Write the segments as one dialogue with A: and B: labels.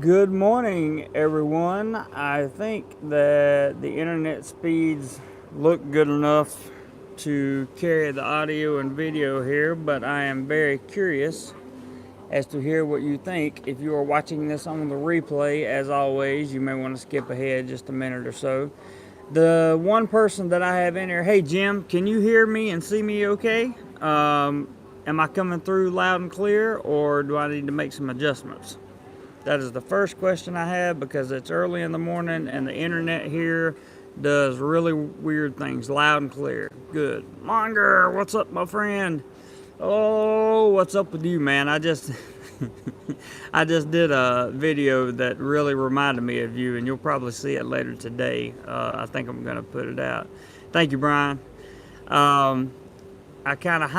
A: Good morning, everyone. I think that the internet speeds look good enough to carry the audio and video here, but I am very curious as to hear what you think. If you are watching this on the replay, as always, you may want to skip ahead just a minute or so. The one person that I have in here, hey Jim, can you hear me and see me okay? Am I coming through loud and clear, or do I need to make some adjustments? That is the first question I have because it's early in the morning and the internet here does really weird things, loud and clear. Good. Monger, what's up, my friend? Oh, what's up with you, man? I just I just did a video that really reminded me of you, and you'll probably see it later today. I think I'm gonna put it out. Thank you, Brian. Hi,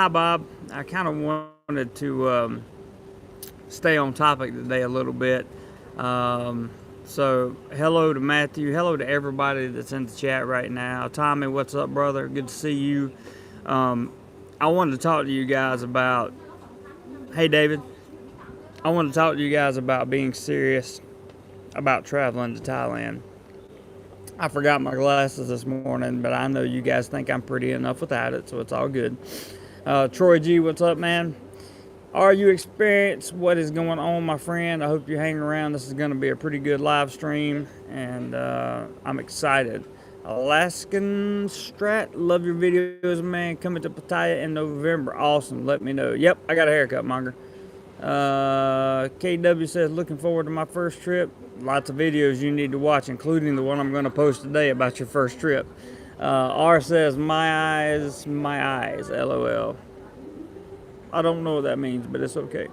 A: Bob. I kind of wanted to stay on topic today a little bit. So hello to Matthew. Hello to everybody that's in the chat right now. Tommy, what's up, brother? Good to see you. I wanted to talk to you guys about, hey, David. I wanted to talk to you guys about being serious about traveling to Thailand. I forgot my glasses this morning, but I know you guys think I'm pretty enough without it, so it's all good. Troy G, what's up, man? Are you experiencing what is going on, my friend? I hope you're hanging around. This is going to be a pretty good live stream, and I'm excited. Alaskan Strat, love your videos, man. Coming to Pattaya in November. Awesome. Let me know. Yep, I got a haircut, Monger. KW says, looking forward to my first trip. Lots of videos you need to watch, including the one I'm going to post today about your first trip. R says, my eyes, LOL. I don't know what that means, but it's okay.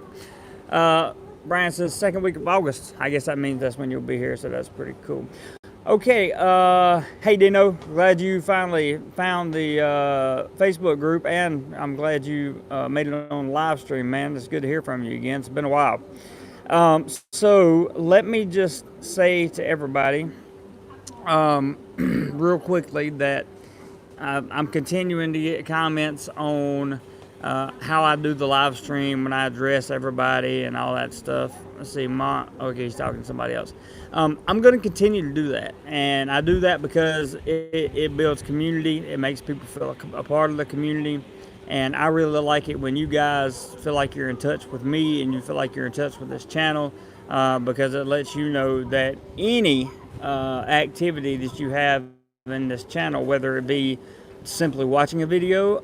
A: Brian says, second week of August. I guess that means that's when you'll be here, so that's pretty cool. Okay, hey Dino, glad you finally found the Facebook group, and I'm glad you made it on live stream, man. It's good to hear from you again. It's been a while. So let me just say to everybody real quickly that I'm continuing to get comments on how I do the live stream when I address everybody and all that stuff. Let's see, okay, he's talking to somebody else. I'm going to continue to do that, and I do that because it builds community. It makes people feel a part of the community, and I really like it when you guys feel like you're in touch with me and you feel like you're in touch with this channel, because it lets you know that any activity that you have in this channel, whether it be simply watching a video,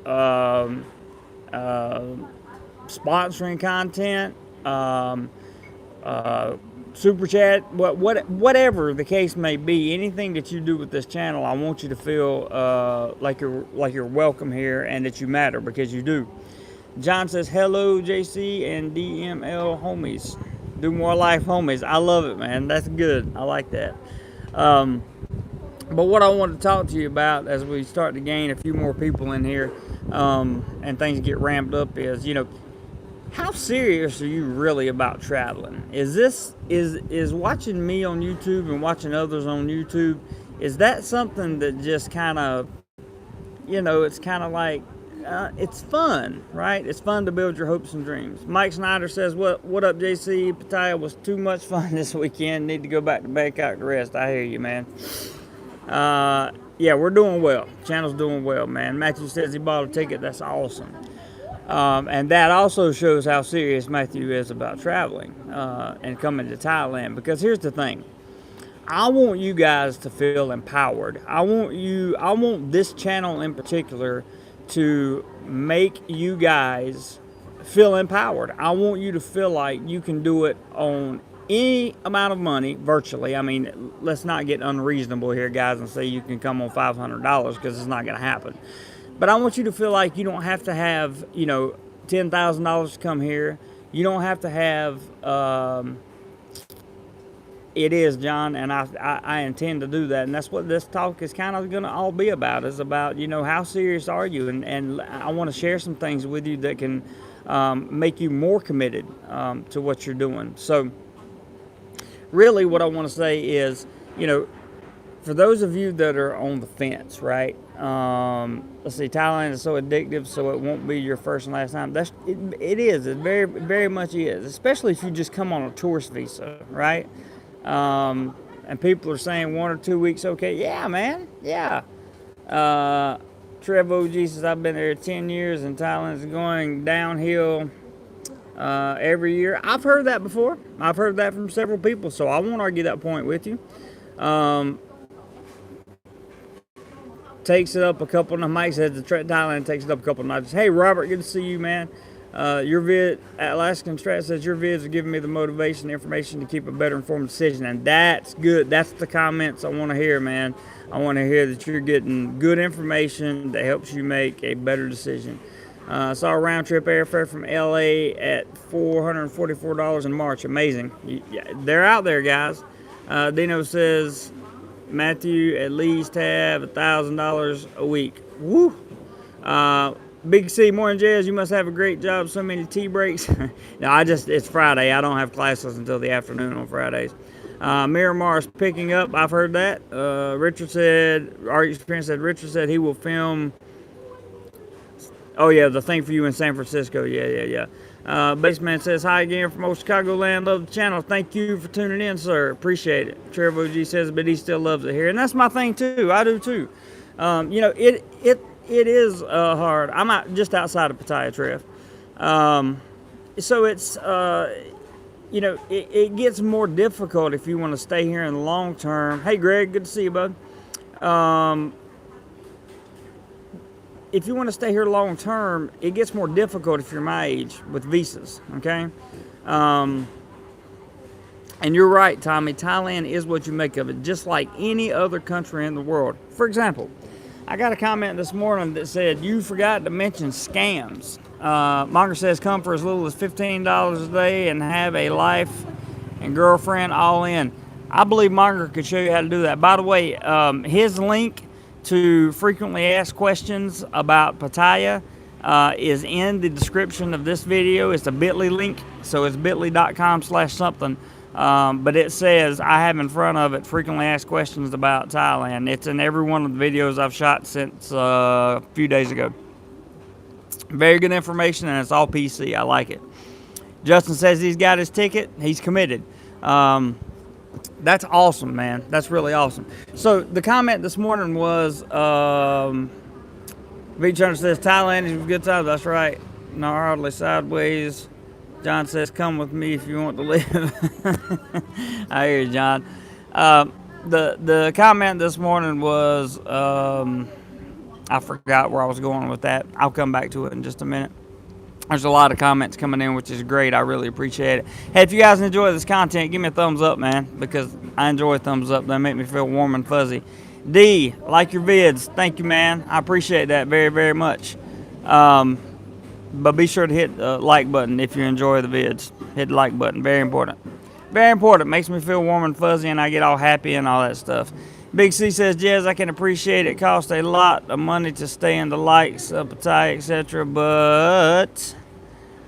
A: sponsoring content, super chat, whatever the case may be, anything that you do with this channel, I want you to feel like you're welcome here and that you matter, because you do. John says, hello, JC and DML homies. DoMoreLife homies. I love it, man. That's good. I like that. But what I want to talk to you about as we start to gain a few more people in here, and things get ramped up, is, how serious are you really about traveling? Is watching me on YouTube and watching others on YouTube, is that something that just kind of, it's kind of like, it's fun, right? It's fun to build your hopes and dreams. Mike Snyder says, what up, JC? Pattaya was too much fun this weekend. Need to go back to Bangkok to rest. I hear you, man. Yeah, we're doing well. Channel's doing well, man. Matthew says he bought a ticket. That's awesome. And that also shows how serious Matthew is about traveling and coming to Thailand. Because here's the thing. I want you guys to feel empowered. I want this channel in particular to make you guys feel empowered. I want you to feel like you can do it on any amount of money, virtually. I mean, let's not get unreasonable here, guys, and say you can come on $500, because it's not going to happen. But I want you to feel like you don't have to have, $10,000 to come here. You don't have to have, it is, John, and I intend to do that. And that's what this talk is kind of going to all be about, is about, how serious are you? And I want to share some things with you that can make you more committed to what you're doing. So really what I want to say is, for those of you that are on the fence, right? Let's see, Thailand is so addictive, so it won't be your first and last time. It is. It very, very much is, especially if you just come on a tourist visa, right? And people are saying 1 or 2 weeks okay. Yeah, man. Yeah. Trev OG says I've been there 10 years and Thailand is going downhill every year. I've heard that before. I've heard that from several people, so I won't argue that point with you. Takes it up a couple of Mike says the Thailand takes it up a couple of notches. Hey Robert, good to see you, man. Your vid, Alaskan Strat says your vids are giving me the motivation, the information to keep a better informed decision, and that's good. That's the comments I want to hear, man. I want to hear that you're getting good information that helps you make a better decision. Saw a round trip airfare from LA at $444 in March. Amazing. They're out there, guys. Dino says Matthew at least have $1,000 a week. Woo! Big C, morning Jazz, you must have a great job. So many tea breaks. No, it's Friday. I don't have classes until the afternoon on Fridays. Miramar's picking up. I've heard that. Richard said he will film. Oh, yeah, the thing for you in San Francisco. Yeah. Baseman says, hi again from old Chicagoland. Love the channel. Thank you for tuning in, sir. Appreciate it. Trev OG says, but he still loves it here. And that's my thing, too. I do, too. It is hard. I'm out just outside of Pattaya, Trev. So it's, it gets more difficult if you want to stay here in the long term. Hey, Greg, good to see you, bud. If you want to stay here long term, it gets more difficult if you're my age with visas, okay? And you're right, Tommy. Thailand is what you make of it, just like any other country in the world. For example, I got a comment this morning that said, you forgot to mention scams. Monger says, come for as little as $15 a day and have a life and girlfriend all in. I believe Monger could show you how to do that. By the way, his link to frequently asked questions about Pattaya is in the description of this video. It's a bit.ly link, so it's bit.ly.com/something. But it says, I have in front of it frequently asked questions about Thailand. It's in every one of the videos I've shot since a few days ago. Very good information, and it's all PC. I like it. Justin says he's got his ticket. He's committed. That's awesome, man. That's really awesome. So the comment this morning was, Beach Hunter says, Thailand is a good time. That's right. No, hardly sideways. John says, come with me if you want to live. I hear you, John. The comment this morning was, I forgot where I was going with that. I'll come back to it in just a minute. There's a lot of comments coming in, which is great. I really appreciate it. Hey, if you guys enjoy this content, give me a thumbs up, man, because I enjoy thumbs up. They make me feel warm and fuzzy. D, like your vids. Thank you, man. I appreciate that very, very much. But be sure to hit the like button if you enjoy the vids. Hit the like button. Very important. Very important. Makes me feel warm and fuzzy, and I get all happy and all that stuff. Big C says, Jez, I can appreciate it costs a lot of money to stay in the likes of Pattaya, etc., but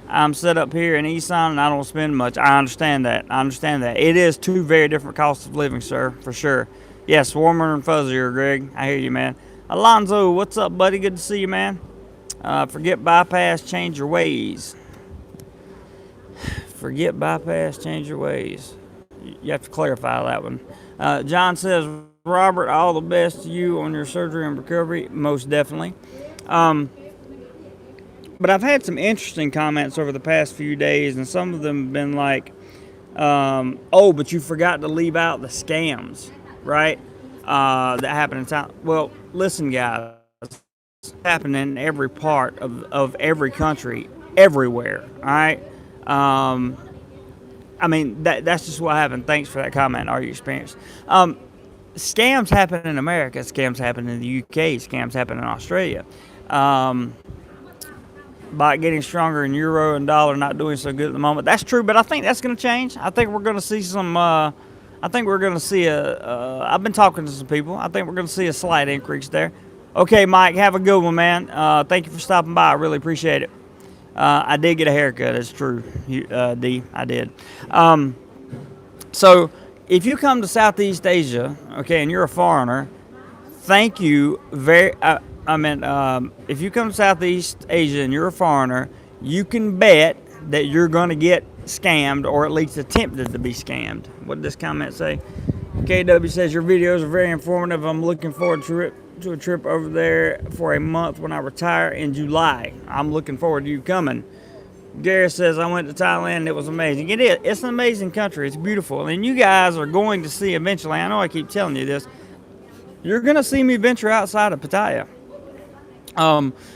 A: I'm set up here in Isan and I don't spend much. I understand that. It is two very different costs of living, sir, for sure. Yes, warmer and fuzzier, Greg. I hear you, man. Alonzo, what's up, buddy? Good to see you, man. Forget bypass, change your ways. Forget bypass, change your ways. You have to clarify that one. John says, Robert, all the best to you on your surgery and recovery. Most definitely. But I've had some interesting comments over the past few days, and some of them have been like, oh, but you forgot to leave out the scams, right? That happen in town. Well, listen, guys. It's happening in every part of every country, everywhere, all right? I mean, that's just what happened. Thanks for that comment. Are you experienced? Scams happen in America. Scams happen in the UK. Scams happen in Australia. By getting stronger in euro and dollar not doing so good at the moment. That's true, but I think that's going to change. I think we're going to see some. I've been talking to some people. I think we're going to see a slight increase there. Okay, Mike, have a good one, man. Thank you for stopping by. I really appreciate it. I did get a haircut. It's true, D. I did. So if you come to Southeast Asia, okay, and you're a foreigner, thank you very. If you come to Southeast Asia and you're a foreigner, you can bet that you're going to get scammed or at least attempted to be scammed. What did this comment say? KW says, your videos are very informative. I'm looking forward to a trip over there for a month when I retire in July. I'm looking forward to you coming. Gary says, I went to Thailand. It was amazing. It is. It's an amazing country. It's beautiful. And you guys are going to see eventually, I know I keep telling you this, you're going to see me venture outside of Pattaya.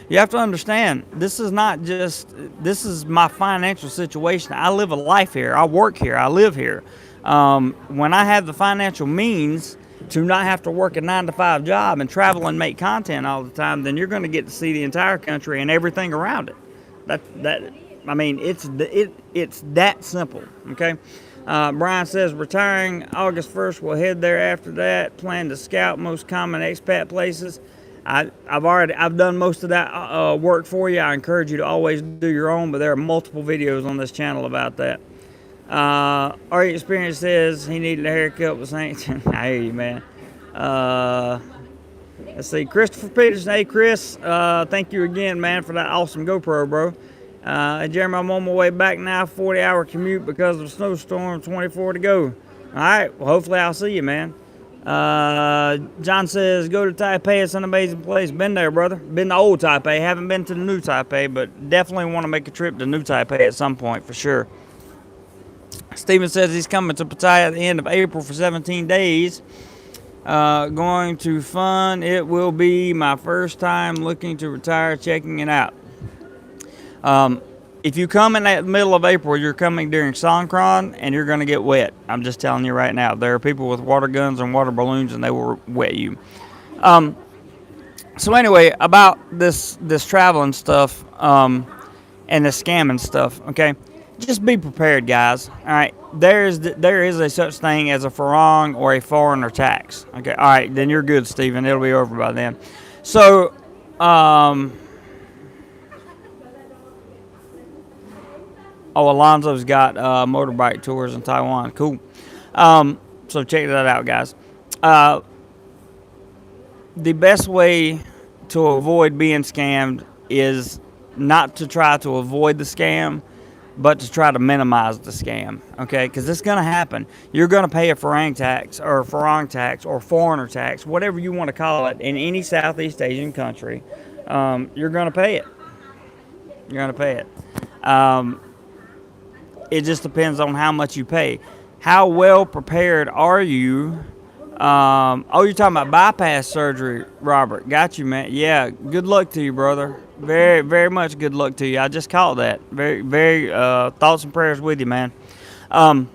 A: You have to understand, this is my financial situation. I live a life here. I work here. I live here. When I have the financial means to not have to work a 9-to-5 job and travel and make content all the time, then you're going to get to see the entire country and everything around it. It's that simple. Okay. Brian says, retiring August 1st. We'll head there after that. Plan to scout most common expat places. I've done most of that work for you. I encourage you to always do your own, but there are multiple videos on this channel about that. Our experience says he needed a haircut with Saints. I hear you, man. Let's see, Christopher Peterson. Hey, Chris, thank you again, man, for that awesome GoPro, bro. Jeremy, I'm on my way back now. 40-hour commute because of a snowstorm. 24 to go. All right. Well, hopefully I'll see you, man. John says, go to Taipei. It's an amazing place. Been there, brother. Been to old Taipei. Haven't been to the new Taipei, but definitely want to make a trip to new Taipei at some point for sure. Steven says he's coming to Pattaya at the end of April for 17 days. Going to fun. It will be my first time looking to retire, checking it out. If you come in the middle of April, you're coming during Songkran, and you're going to get wet. I'm just telling you right now. There are people with water guns and water balloons, and they will wet you. So anyway, about this traveling stuff and the scamming stuff, okay? Just be prepared, guys. All right, there is a such thing as a farang or a foreigner tax. Okay, all right, then you're good, Stephen. It'll be over by then. So, Alonzo's got motorbike tours in Taiwan. Cool. So check that out, guys. The best way to avoid being scammed is not to try to avoid the scam, but to try to minimize the scam, okay? Because it's going to happen. You're going to pay a farang tax or foreigner tax, whatever you want to call it, in any Southeast Asian country. You're going to pay it. You're going to pay it. It just depends on how much you pay. How well prepared are you? You're talking about bypass surgery, Robert. Got you, man. Yeah, good luck to you, brother. Very, very much good luck to you. I just called that. Very, very thoughts and prayers with you, man. How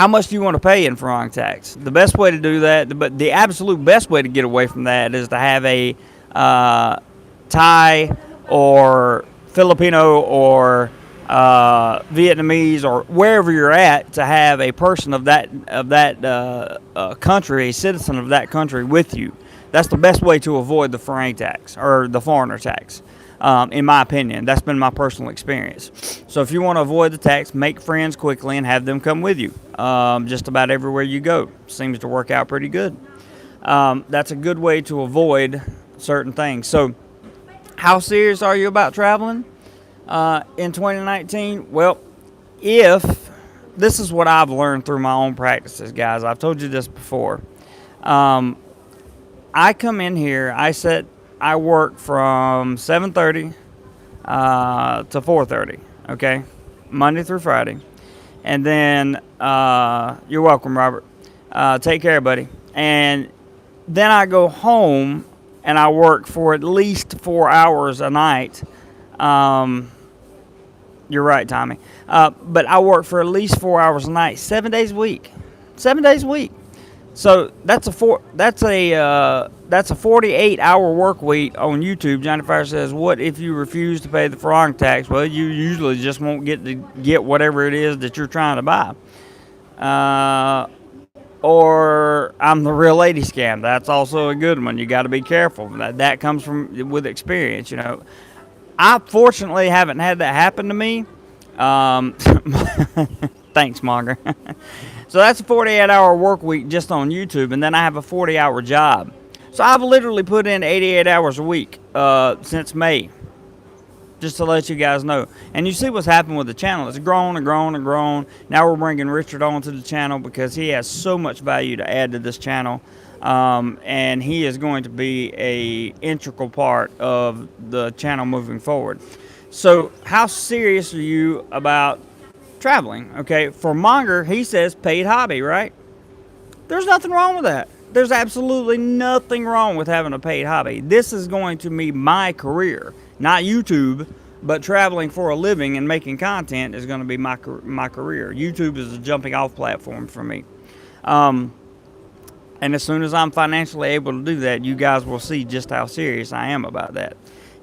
A: much do you want to pay in farang tax? The best way to do that, but the absolute best way to get away from that is to have a Thai or Filipino or Vietnamese or wherever you're at, to have a person of that country, a citizen of that country with you. That's the best way to avoid the farang tax or the foreigner tax, in my opinion. That's been my personal experience. So if you want to avoid the tax, make friends quickly and have them come with you. Just about everywhere you go. Seems to work out pretty good. That's a good way to avoid certain things. So how serious are you about traveling in 2019? Well, if this is what I've learned through my own practices, guys. I've told you this before. I come in here, I work from 7:30 to 4:30, okay? Monday through Friday. And then, you're welcome, Robert. Take care, buddy. And then I go home and I work for at least 4 hours a night. You're right, Tommy. But I work for at least 4 hours a night, 7 days a week. 7 days a week. So that's a 48-hour work week on YouTube. Johnny Fire says, "What if you refuse to pay the farang tax?" Well, you usually just won't get whatever it is that you're trying to buy. Or I'm the real lady scam. That's also a good one. You got to be careful. That comes with experience. You know, I fortunately haven't had that happen to me. Thanks, Monger. So that's a 48-hour work week just on YouTube, and then I have a 40-hour job. So I've literally put in 88 hours a week since May. Just to let you guys know. And you see what's happened with the channel. It's grown and grown and grown. Now we're bringing Richard onto the channel because he has so much value to add to this channel. And he is going to be a integral part of the channel moving forward. So how serious are you about traveling? Okay, for Monger, he says paid hobby, right? There's nothing wrong with that. There's absolutely nothing wrong with having a paid hobby. This is going to be my career, not YouTube, but traveling for a living and making content is going to be my career. YouTube is a jumping off platform for me. And as soon as I'm financially able to do that, you guys will see just how serious I am about that.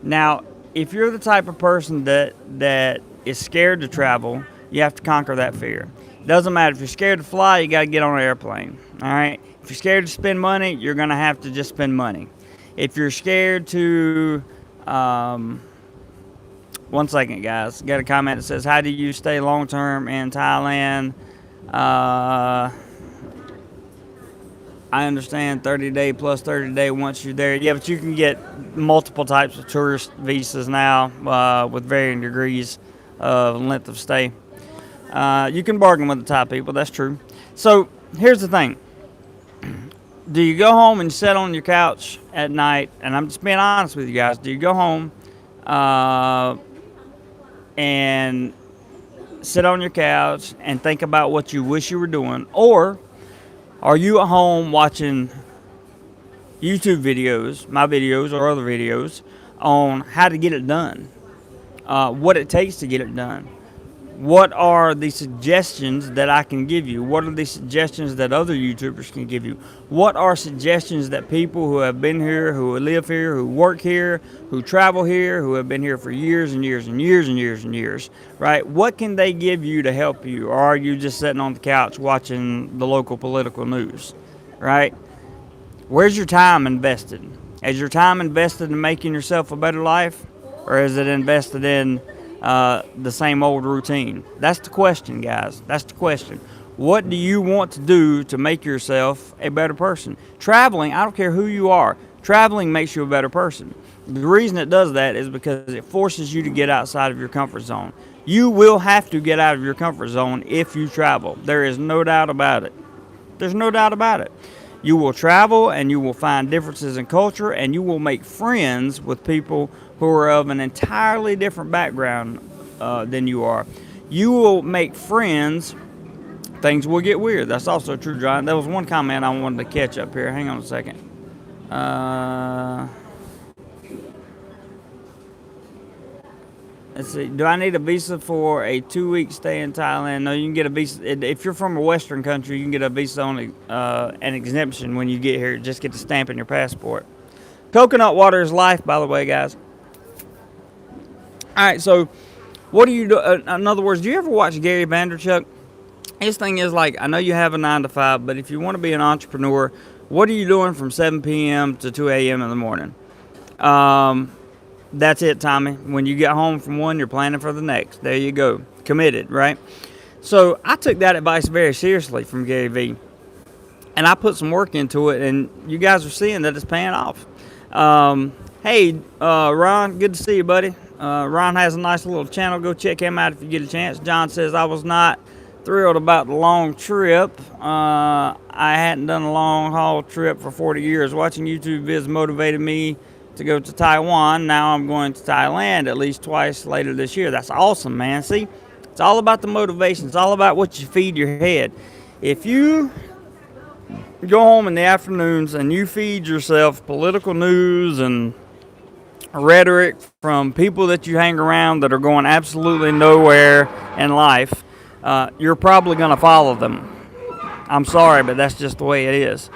A: Now, if you're the type of person that is scared to travel, you have to conquer that fear. Doesn't matter if you're scared to fly, you got to get on an airplane. All right. If you're scared to spend money, you're going to have to just spend money. If you're scared to, one second, guys. Got a comment that says, "How do you stay long term in Thailand?" I understand 30-day plus 30-day once you're there. Yeah, but you can get multiple types of tourist visas now with varying degrees of length of stay. You can bargain with the Thai people. That's true. So here's the thing. Do you go home and sit on your couch at night? And I'm just being honest with you guys. Do you go home and sit on your couch and think about what you wish you were doing? Or are you at home watching YouTube videos, my videos or other videos, on how to get it done? What it takes to get it done? What are the suggestions that I can give you? What are the suggestions that other YouTubers can give you? What are suggestions that people who have been here, who live here, who work here, who travel here, who have been here for years and years and years and years and years, right? What can they give you to help you? Or are you just sitting on the couch watching the local political news, right? Where's your time invested? Is your time invested in making yourself a better life? Or is it invested in the same old routine? That's the question, guys. That's the question. What do you want to do to make yourself a better person? Traveling, I don't care who you are, traveling makes you a better person. The reason it does that is because it forces you to get outside of your comfort zone. You will have to get out of your comfort zone if you travel. There is no doubt about it. There's no doubt about it. You will travel and you will find differences in culture and you will make friends with people who are of an entirely different background than you are. You will make friends. Things will get weird. That's also true, John. There was one comment I wanted to catch up here. Hang on a second. Let's see. Do I need a visa for a 2-week stay in Thailand? No, you can get a visa. If you're from a Western country, you can get a visa on an exemption when you get here. Just get the stamp in your passport. Coconut water is life, by the way, guys. All right, so what do you do? In other words, do you ever watch Gary Vaynerchuk? His thing is like, I know you have a 9-to-5, but if you want to be an entrepreneur, what are you doing from 7 p.m. to 2 a.m. in the morning? That's it, Tommy. When you get home from one, you're planning for the next. There you go. Committed, right? So I took that advice very seriously from Gary Vee. And I put some work into it, and you guys are seeing that it's paying off. Hey, Ron, good to see you, buddy. Ron has a nice little channel. Go check him out if you get a chance. John says, I was not thrilled about the long trip. I hadn't done a long haul trip for 40 years. Watching YouTube vids motivated me to go to Taiwan. Now I'm going to Thailand at least twice later this year. That's awesome, man. See, it's all about the motivation. It's all about what you feed your head. If you go home in the afternoons and you feed yourself political news and rhetoric from people that you hang around that are going absolutely nowhere in life, you're probably going to follow them. I'm sorry, but that's just the way it is.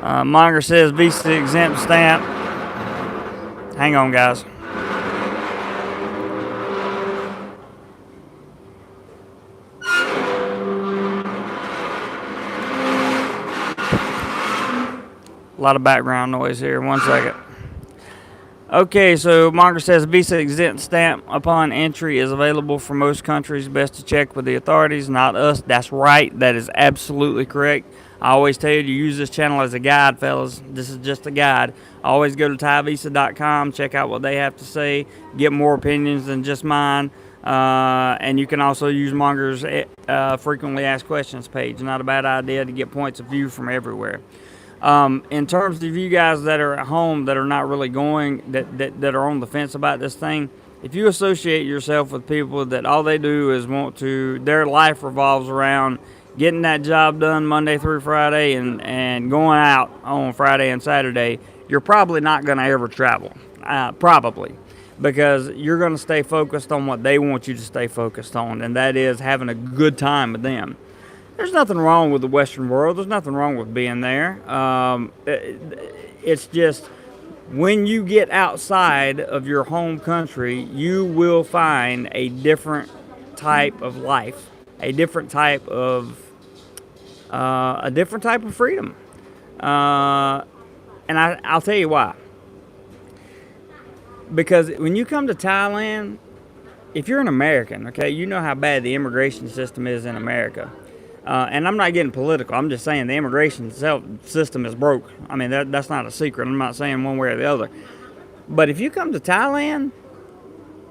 A: Monger says visa exempt stamp. Hang on, guys. A lot of background noise here. 1 second. Okay, so Monger says visa exempt stamp upon entry is available for most countries. Best to check with the authorities, not us. That's right. That is absolutely correct. I always tell you to use this channel as a guide, fellas. This is just a guide. Always go to ThaiVisa.com, check out what they have to say, get more opinions than just mine. And you can also use Monger's frequently asked questions page. Not a bad idea to get points of view from everywhere. In terms of you guys that are at home that are not really going, that are on the fence about this thing, if you associate yourself with people that all they do is their life revolves around getting that job done Monday through Friday and going out on Friday and Saturday, you're probably not going to ever travel. Probably. Because you're going to stay focused on what they want you to stay focused on, and that is having a good time with them. There's nothing wrong with the Western world. There's nothing wrong with being there. It's just when you get outside of your home country, you will find a different type of life, a different type of freedom. And I'll tell you why. Because when you come to Thailand, if you're an American, okay, you know how bad the immigration system is in America. And I'm not getting political. I'm just saying the immigration system is broke. I mean, that's not a secret. I'm not saying one way or the other. But if you come to Thailand,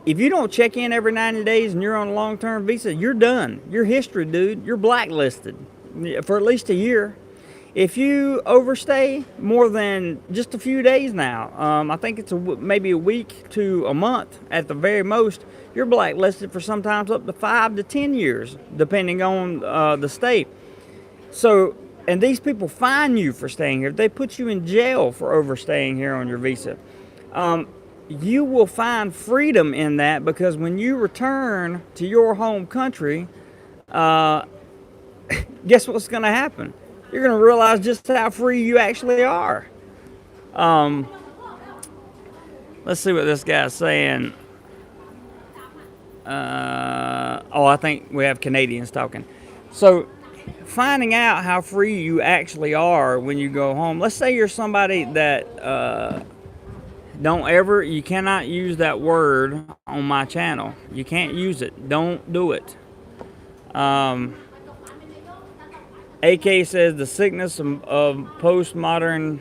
A: if you don't check in every 90 days and you're on a long-term visa, you're done. You're history, dude. You're blacklisted for at least a year. If you overstay more than just a few days now, I think it's maybe a week to a month at the very most, you're blacklisted for sometimes up to 5 to 10 years, depending on the state. So, and these people fine you for staying here. They put you in jail for overstaying here on your visa. You will find freedom in that, because when you return to your home country, guess what's going to happen? You're going to realize just how free you actually are. Let's see what this guy's saying. I think we have Canadians talking. So, finding out how free you actually are when you go home. Let's say you're somebody that you cannot use that word on my channel. You can't use it. Don't do it. AK says the sickness of postmodern.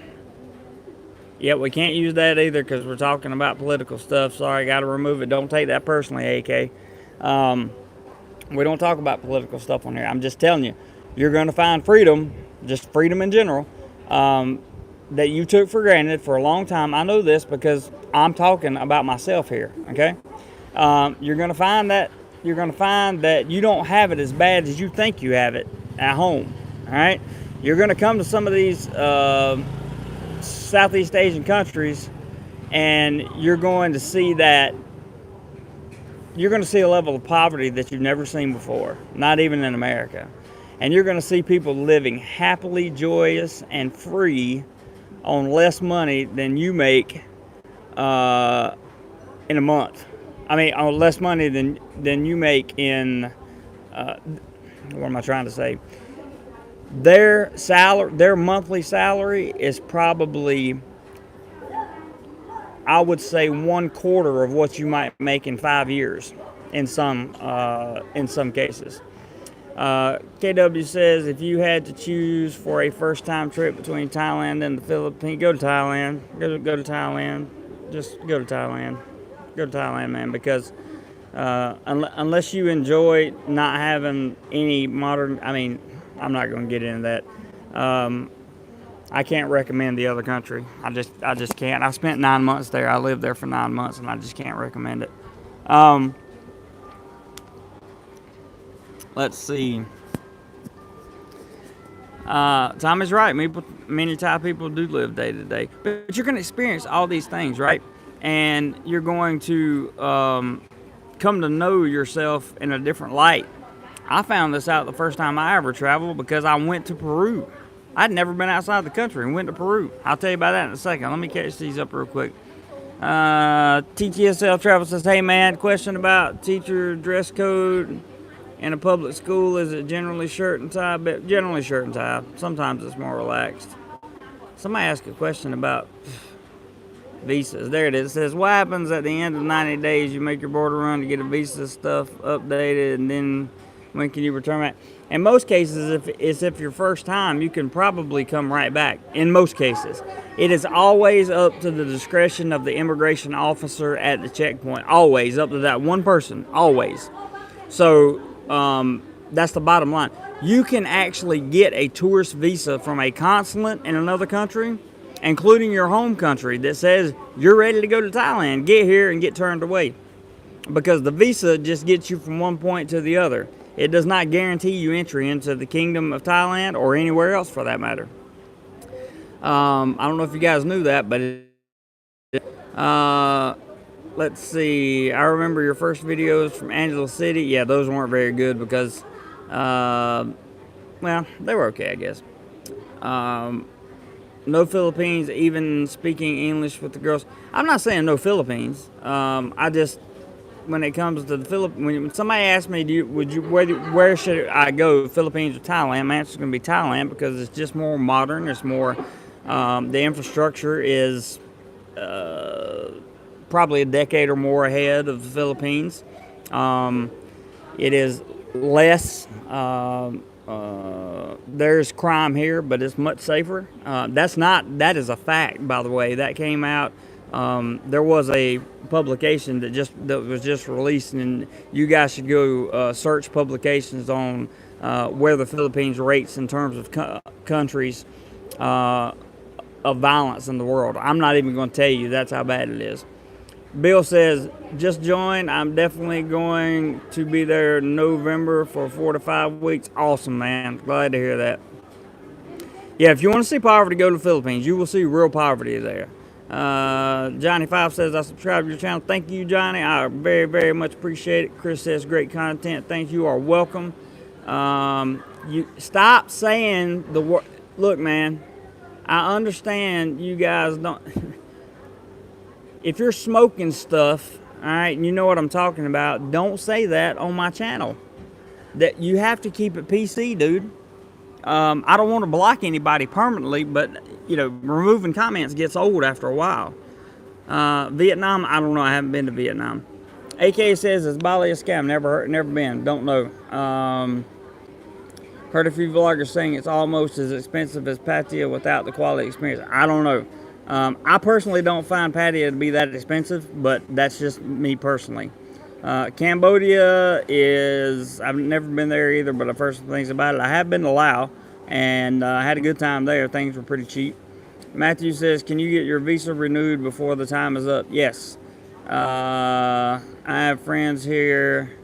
A: Yeah, we can't use that either because we're talking about political stuff. Sorry, got to remove it. Don't take that personally, AK. We don't talk about political stuff on here. I'm just telling you, you're going to find freedom, just freedom in general, that you took for granted for a long time. I know this because I'm talking about myself here. Okay, you're going to find that you don't have it as bad as you think you have it at home. All right, you're going to come to some of these Southeast Asian countries, and you're going to see a level of poverty that you've never seen before, not even in America. And you're going to see people living happily, joyous, and free on less money than you make in a month. I mean, on less money than you make in, what am I trying to say? Their monthly salary is probably, I would say, 1/4 of what you might make in 5 years in some cases. KW says, if you had to choose for a first-time trip between Thailand and the Philippines, go to Thailand. Go to Thailand. Just go to Thailand. Go to Thailand, man, because unless you enjoy not having any modern, I mean, I'm not going to get into that. I can't recommend the other country. I just can't. I spent 9 months there. I lived there for 9 months, and I just can't recommend it. Let's see. Tom is right. Many Thai people do live day to day. But you're going to experience all these things, right? And you're going to come to know yourself in a different light. I found this out the first time I ever traveled because I went to Peru. I'd never been outside the country and went to Peru. I'll tell you about that in a second. Let me catch these up real quick. TTSL Travel says, hey man, question about teacher dress code in a public school. Is it generally shirt and tie? Generally shirt and tie. Sometimes it's more relaxed. Somebody asked a question about visas. There it is. It says, what happens at the end of 90 days? You make your border run to get a visa stuff updated, and then When can you return back? In most cases, if your first time, you can probably come right back. In most cases, it is always up to the discretion of the immigration officer at the checkpoint. Always up to that one person. Always. So that's the bottom line. You can actually get a tourist visa from a consulate in another country, including your home country, that says you're ready to go to Thailand. Get here and get turned away, because the visa just gets you from one point to the other. It does not guarantee you entry into the Kingdom of Thailand or anywhere else for that matter. I don't know if you guys knew that, but let's see. I remember your first videos from Angela City. Yeah, those weren't very good because, well, they were okay, I guess. No Philippines, even speaking English with the girls. I'm not saying no Philippines. I just, when it comes to the Philippines, when somebody asks me, where should I go, Philippines or Thailand? My answer is going to be Thailand, because it's just more modern. It's more, the infrastructure is probably a decade or more ahead of the Philippines. It is less. There's crime here, but it's much safer. That is a fact, by the way. That came out. There was a publication that was just released, and you guys should go search publications on where the Philippines rates in terms of countries of violence in the world. I'm not even going to tell you that's how bad it is. Bill says, just joined. I'm definitely going to be there in November for 4 to 5 weeks. Awesome, man. Glad to hear that. Yeah, if you want to see poverty, go to the Philippines. You will see real poverty there. Johnny 5 says, I subscribe to your channel. Thank you, Johnny. I very, very much appreciate it. Chris says, great content. Thank you. You are welcome. You stop saying the word. Look, man, I understand you guys don't. If you're smoking stuff, all right, and you know what I'm talking about, don't say that on my channel. That you have to keep it PC, dude. I don't want to block anybody permanently, but removing comments gets old after a while. Vietnam, I don't know. I haven't been to Vietnam. AK says, is Bali a scam? Never been. Don't know. Heard a few vloggers saying it's almost as expensive as Pattaya without the quality experience. I don't know. I personally don't find Pattaya to be that expensive, but that's just me personally. Cambodia is, I've never been there either, but I've heard some things about it. I have been to Laos, and I had a good time there. Things were pretty cheap. Matthew says, can you get your visa renewed before the time is up? Yes. I have friends here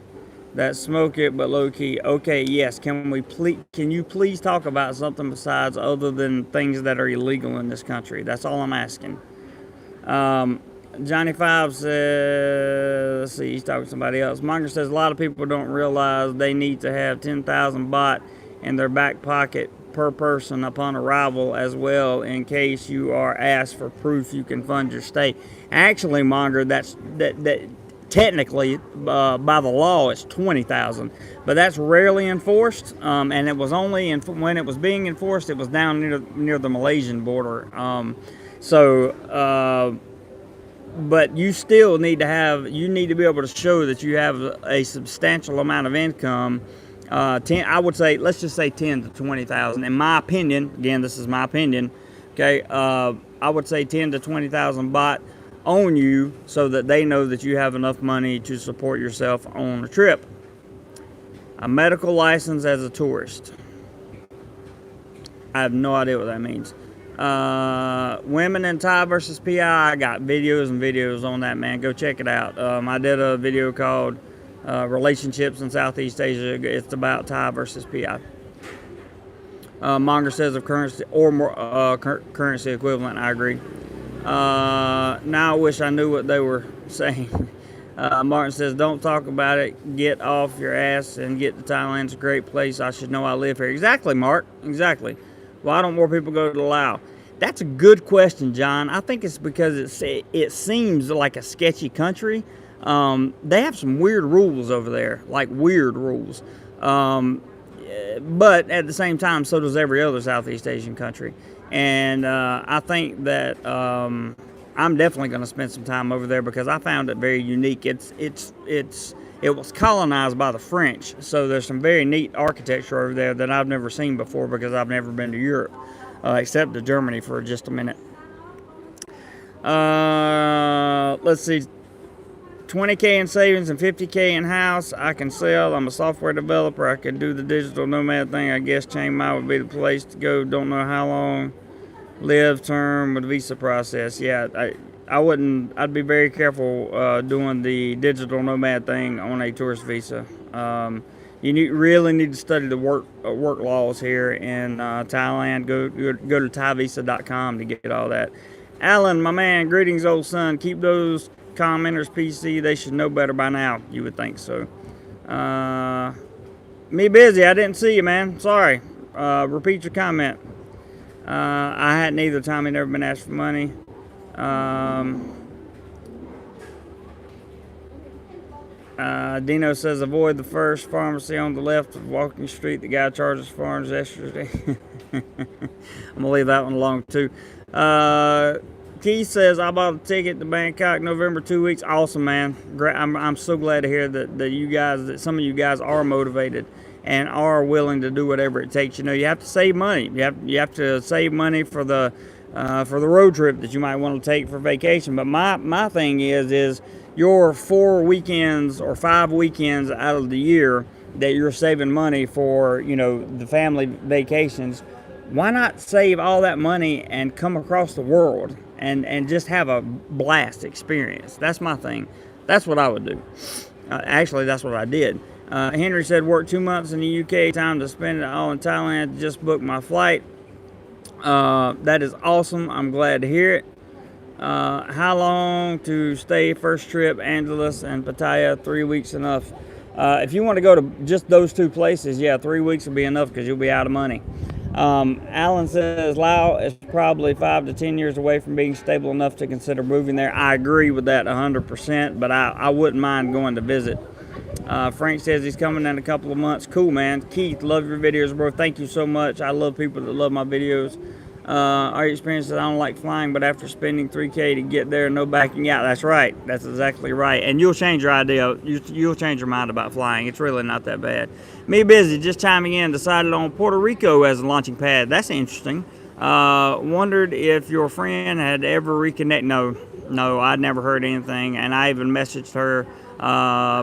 A: that smoke it, but low key. Okay, yes. Can you please talk about something besides other than things that are illegal in this country? That's all I'm asking. Johnny 5 says, let's see, he's talking to somebody else. Monger says, a lot of people don't realize they need to have 10,000 baht in their back pocket per person upon arrival as well, in case you are asked for proof you can fund your stay. Actually, Monger, that technically, by the law, it's 20,000, but that's rarely enforced. And it was only when it was being enforced, it was down near the Malaysian border. But you still need to be able to show that you have a substantial amount of income. I would say, let's just say 10 to 20,000. In my opinion, again, this is my opinion. Okay, I would say 10 to 20,000 baht on you, so that they know that you have enough money to support yourself on a trip. A medical license as a tourist. I have no idea what that means. Women in Thai versus PI. I got videos and videos on that, man. Go check it out. I did a video called Relationships in Southeast Asia. It's about Thai versus PI. Monger says of currency or more currency equivalent. I agree. Now I wish I knew what they were saying. Martin says, don't talk about it. Get off your ass and get to Thailand. It's a great place. I should know I live here. Exactly, Mark. Exactly. Why don't more people go to Laos? That's a good question, John. I think it's because it seems like a sketchy country. They have some weird rules over there, like weird rules. But at the same time, so does every other Southeast Asian country. And I think that I'm definitely going to spend some time over there because I found it very unique. It was colonized by the French, so there's some very neat architecture over there that I've never seen before because I've never been to Europe, except to Germany for just a minute. Let's see. 20K in savings and 50K in house. I can sell. I'm a software developer. I could do the digital nomad thing. I guess Chiang Mai would be the place to go. Don't know how long. Live term with visa process. Yeah, I wouldn't. I'd be very careful doing the digital nomad thing on a tourist visa. Really need to study the work laws here in Thailand. Go to thaivisa.com to get all that. Alan, my man, greetings, old son. Keep those commenters PC. They should know better by now. You would think so. Me busy. I didn't see you, man. Sorry. Repeat your comment. I hadn't either. Tommy never been asked for money. Dino says avoid the first pharmacy on the left of Walking Street. The guy charges farms yesterday. I'm gonna leave that one alone too. Keith says I bought a ticket to Bangkok November, 2 weeks. Awesome, man. Great. I'm so glad to hear that some of you guys are motivated and are willing to do whatever it takes. You know, you have to save money. You have to save money for the road trip that you might want to take for vacation. But my thing is your 4 weekends or 5 weekends out of the year that you're saving money for, you know, the family vacations. Why not save all that money and come across the world and just have a blast experience? That's my thing. That's what I would do. Actually, that's what I did. Henry said, work 2 months in the UK, time to spend it all in Thailand. Just booked my flight. That is awesome. I'm glad to hear it. How long to stay first trip, Angeles and Pattaya? 3 weeks enough. If you want to go to just those 2 places, yeah, 3 weeks will be enough because you'll be out of money. Alan says Laos is probably 5 to 10 years away from being stable enough to consider moving there. I agree with that 100%, but I wouldn't mind going to visit. Frank says he's coming in a couple of months. Cool, man. Keith, love your videos, bro. Thank you so much. I love people that love my videos. Our experience is I don't like flying, but after spending $3K to get there, no backing out. That's right. That's exactly right. And you'll change your idea. You'll change your mind about flying. It's really not that bad. Me busy, just chiming in. Decided on Puerto Rico as a launching pad. That's interesting. Wondered if your friend had ever reconnected. No, I'd never heard anything. And I even messaged her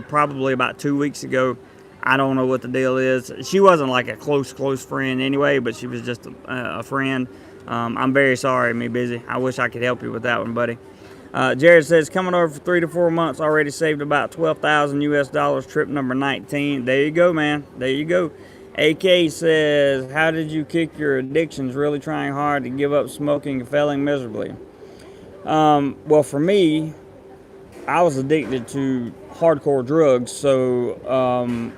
A: probably about 2 weeks ago. I don't know what the deal is. She wasn't like a close friend anyway, but she was just a friend. I'm very sorry, me busy. I wish I could help you with that one, buddy. Jared says, coming over for 3 to 4 months, already saved about $12,000 US, trip number 19. There you go, man. There you go. AK says, how did you kick your addictions? Really trying hard to give up smoking and failing miserably. Well, for me, I was addicted to hardcore drugs, so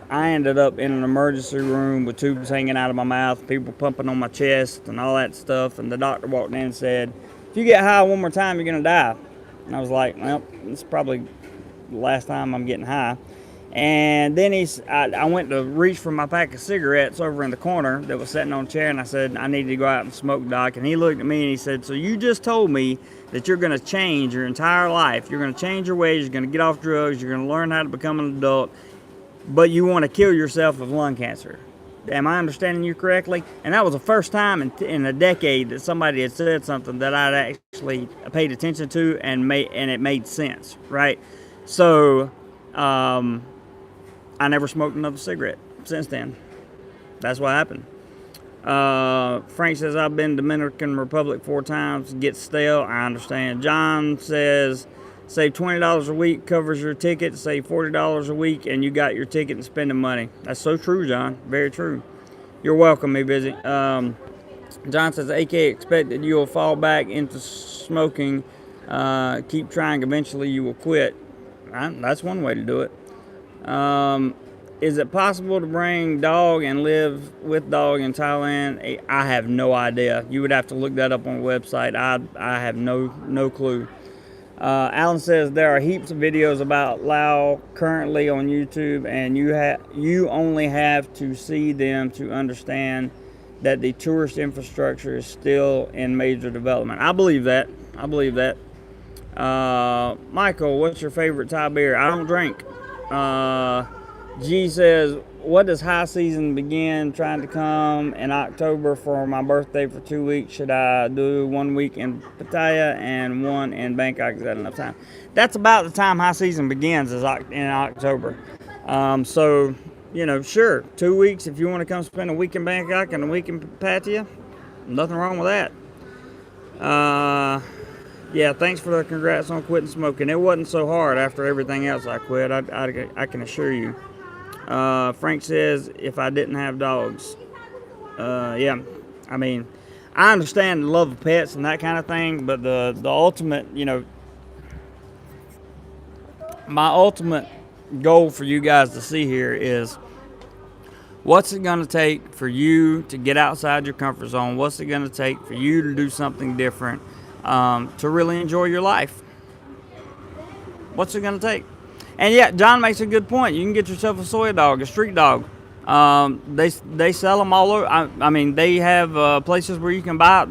A: I ended up in an emergency room with tubes hanging out of my mouth, people pumping on my chest and all that stuff, and the doctor walked in and said, if you get high one more time, you're going to die. And I was like, well, it's probably the last time I'm getting high. And then I went to reach for my pack of cigarettes over in the corner that was sitting on a chair, and I said, I need to go out and smoke, Doc. And he looked at me and he said, so you just told me that you're going to change your entire life. You're going to change your ways. You're going to get off drugs. You're going to learn how to become an adult. But you want to kill yourself of lung cancer. Am I understanding you correctly? And that was the first time in a decade that somebody had said something that I'd actually paid attention to and it made sense, right? So I never smoked another cigarette since then. That's what happened. Frank says, I've been Dominican Republic 4 times. Gets stale. I understand. John says, save $20 a week, covers your ticket. Save $40 a week, and you got your ticket and spending money. That's so true, John. Very true. You're welcome, me busy. John says, AK, expect that you will fall back into smoking. Keep trying. Eventually, you will quit. That's one way to do it. Is it possible to bring dog and live with dog in Thailand? I have no idea. You would have to look that up on the website. I have no clue. Alan says there are heaps of videos about Laos currently on YouTube, and you only have to see them to understand that the tourist infrastructure is still in major development. I believe that. Michael, what's your favorite Thai beer? I don't drink. G says, what does high season begin? Trying to come in October for my birthday for 2 weeks. Should I do 1 week in Pattaya and one in Bangkok? Is that enough time? That's about the time high season begins, is in October. So, sure, 2 weeks if you want to come spend a week in Bangkok and a week in Pattaya. Nothing wrong with that. Yeah, thanks for the congrats on quitting smoking. It wasn't so hard after everything else I quit, I can assure you. Frank says, if I didn't have dogs. Yeah, I mean, I understand the love of pets and that kind of thing, but the ultimate, my ultimate goal for you guys to see here is, what's it going to take for you to get outside your comfort zone? What's it going to take for you to do something different to really enjoy your life? What's it going to take? And yeah, John makes a good point. You can get yourself a soy dog, a street dog. They sell them all over. I mean, they have places where you can buy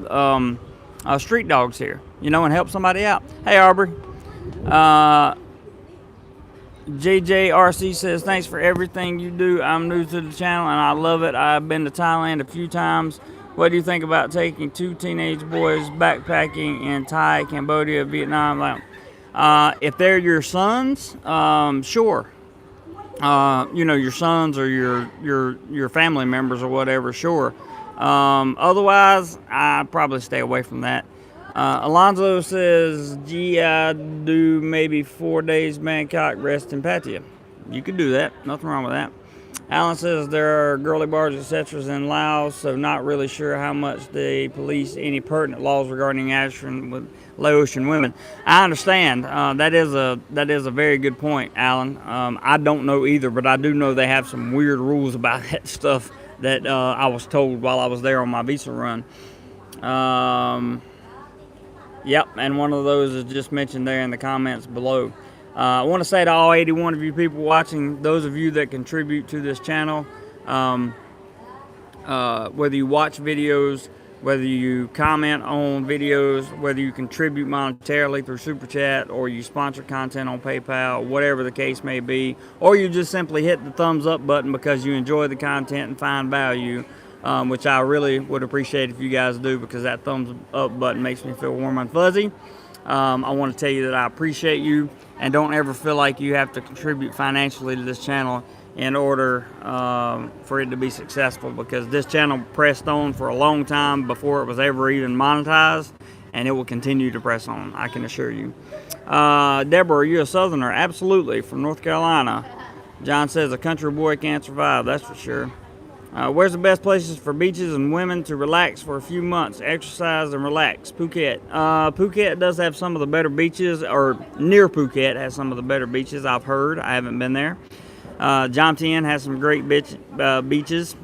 A: street dogs here, and help somebody out. Hey, Aubrey. JJRC says, thanks for everything you do. I'm new to the channel and I love it. I've been to Thailand a few times. What do you think about taking 2 teenage boys backpacking in Thai, Cambodia, Vietnam? If they're your sons, sure. Your sons or your family members or whatever, sure. Otherwise, I'd probably stay away from that. Alonzo says, gee, I do maybe 4 days Bangkok, rest in Pattaya. You could do that. Nothing wrong with that. Alan says there are girly bars, etc. in Laos, so not really sure how much they police any pertinent laws regarding action with Laotian women. I understand. That is a very good point, Alan. I don't know either, but I do know they have some weird rules about that stuff that I was told while I was there on my visa run. Yep, and one of those is just mentioned there in the comments below. I want to say to all 81 of you people watching, those of you that contribute to this channel, whether you watch videos, whether you comment on videos, whether you contribute monetarily through Super Chat, or you sponsor content on PayPal, whatever the case may be, or you just simply hit the thumbs up button because you enjoy the content and find value, which I really would appreciate if you guys do, because that thumbs up button makes me feel warm and fuzzy. I want to tell you that I appreciate you, and don't ever feel like you have to contribute financially to this channel in order for it to be successful, because this channel pressed on for a long time before it was ever even monetized, and it will continue to press on, I can assure you. Deborah, are you a Southerner? Absolutely, from North Carolina. John says a country boy can't survive, that's for sure. Where's the best places for beaches and women to relax for a few months, exercise and relax? Phuket. Phuket does have some of the better beaches, or near Phuket has some of the better beaches, I've heard. I haven't been there. Jom Tien has some great beaches.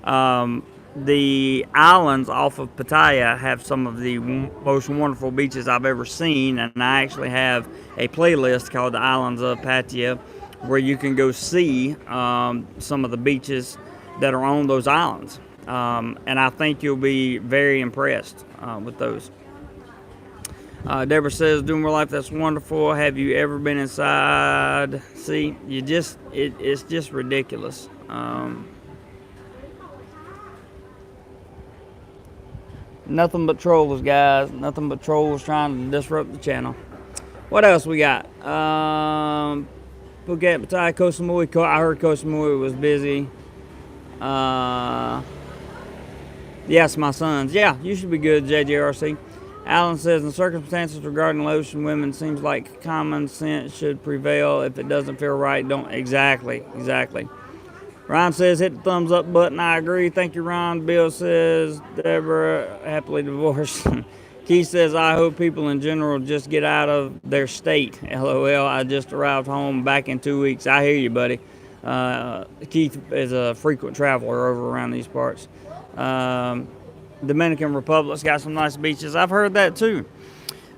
A: The islands off of Pattaya have some of the most wonderful beaches I've ever seen, and I actually have a playlist called The Islands of Pattaya, where you can go see some of the beaches that are on those islands, and I think you'll be very impressed with those. Deborah says, DoMoreLife, that's wonderful. Have you ever been inside? See, it's just ridiculous. Nothing but trolls, guys. Nothing but trolls trying to disrupt the channel. What else we got? Phuket, Pattaya, Koh Samui. I heard Koh Samui was busy. Yes, my sons. Yeah, you should be good, JJRC. Alan says, in circumstances regarding Laotian women, seems like common sense should prevail. If it doesn't feel right, don't. Exactly. Ron says, hit the thumbs up button. I agree. Thank you, Ron. Bill says, Deborah, happily divorced. Keith says, I hope people in general just get out of their state. LOL, I just arrived home back in 2 weeks. I hear you, buddy. Keith is a frequent traveler over around these parts. Dominican Republic's got some nice beaches. I've heard that too.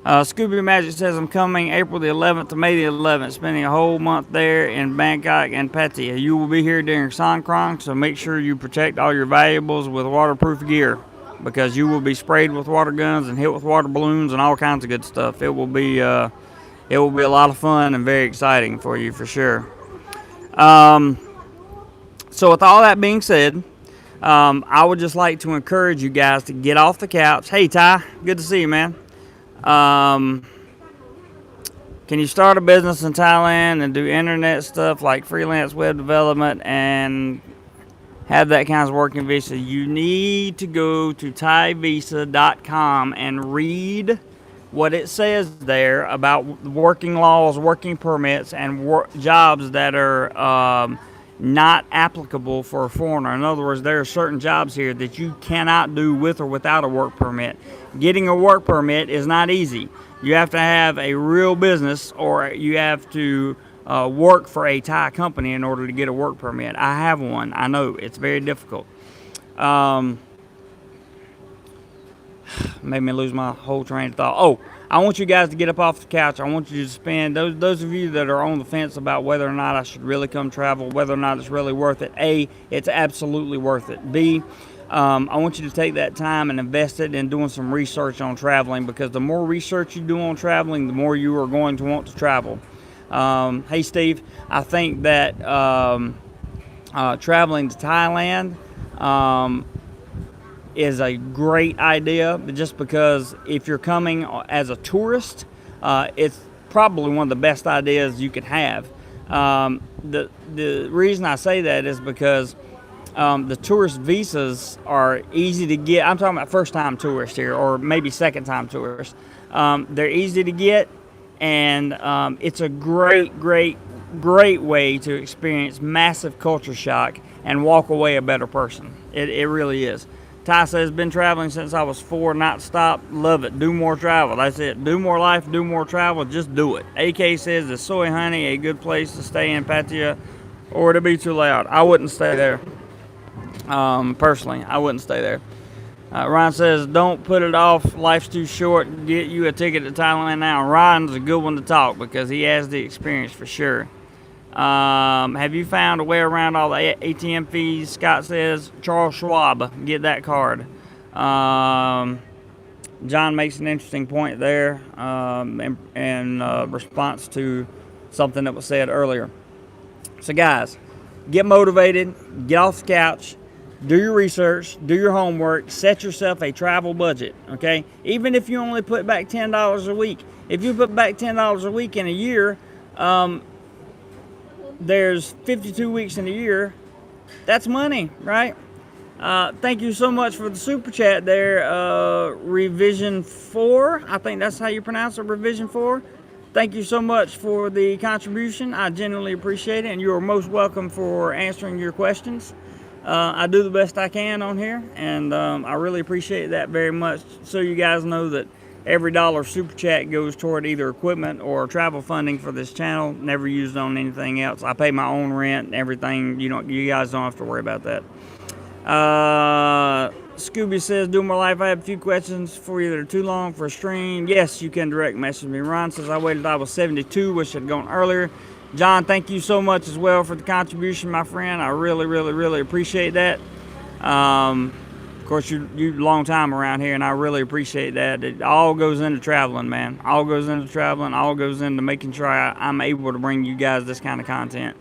A: Scooby Magic says, I'm coming April the 11th to May the 11th, spending a whole month there in Bangkok and Pattaya. You will be here during Songkran, so make sure you protect all your valuables with waterproof gear. because you will be sprayed with water guns and hit with water balloons and all kinds of good stuff. It will be a lot of fun and very exciting for you for sure. So with all that being said, I would just like to encourage you guys to get off the couch. Hey Ty, good to see you, man. Can you start a business in Thailand and do internet stuff like freelance web development and have that kind of working visa? You need to go to thaivisa.com and read what it says there about working laws, working permits, and jobs that are not applicable for a foreigner. In other words, there are certain jobs here that you cannot do with or without a work permit. Getting a work permit is not easy. You have to have a real business, or you have to work for a Thai company in order to get a work permit. I have one. I know it's very difficult. Made me lose my whole train of thought. Oh, I want you guys to get up off the couch. I want you to spend, those of you that are on the fence about whether or not I should really come travel, whether or not it's really worth it. A, it's absolutely worth it. B, I want you to take that time and invest it in doing some research on traveling, because the more research you do on traveling, the more you are going to want to travel. Hey Steve, I think that traveling to Thailand is a great idea, just because if you're coming as a tourist, it's probably one of the best ideas you could have. The reason I say that is because the tourist visas are easy to get. I'm talking about first-time tourists here, or maybe second-time tourists. They're easy to get, and it's a great way to experience massive culture shock and walk away a better person. It really is. Ty says, been traveling since I was 4, not stop, love it, do more travel. That's it, do more life, do more travel, just do it. AK says, is Soy Honey a good place to stay in Pattaya, or would it be too loud? I wouldn't stay there. Personally, I wouldn't stay there. Ryan says, don't put it off, life's too short, get you a ticket to Thailand now. Ryan's a good one to talk because he has the experience for sure. Have you found a way around all the ATM fees? Scott says, Charles Schwab, get that card. John makes an interesting point there in response to something that was said earlier. So guys, get motivated, get off the couch, do your research, do your homework, set yourself a travel budget, okay? Even if you only put back $10 a week. If you put back $10 a week in a year, there's 52 weeks in a year. That's money, right? Thank you so much for the super chat there, Revision 4. I think that's how you pronounce it, Revision 4. Thank you so much for the contribution. I genuinely appreciate it, and you are most welcome for answering your questions. I do the best I can on here, and I really appreciate that very much. So you guys know that every dollar super chat goes toward either equipment or travel funding for this channel, never used on anything else. I pay my own rent and everything. You guys don't have to worry about that. Scooby says, DoMoreLife, I have a few questions for you that are too long for a stream. Yes, you can direct message me. Ron says, I waited till I was 72, wish I'd gone earlier. John, thank you so much as well for the contribution, my friend. I really appreciate that. Of course, you're a long time around here, and I really appreciate that. It all goes into traveling, man. All goes into traveling. All goes into making sure I'm able to bring you guys this kind of content.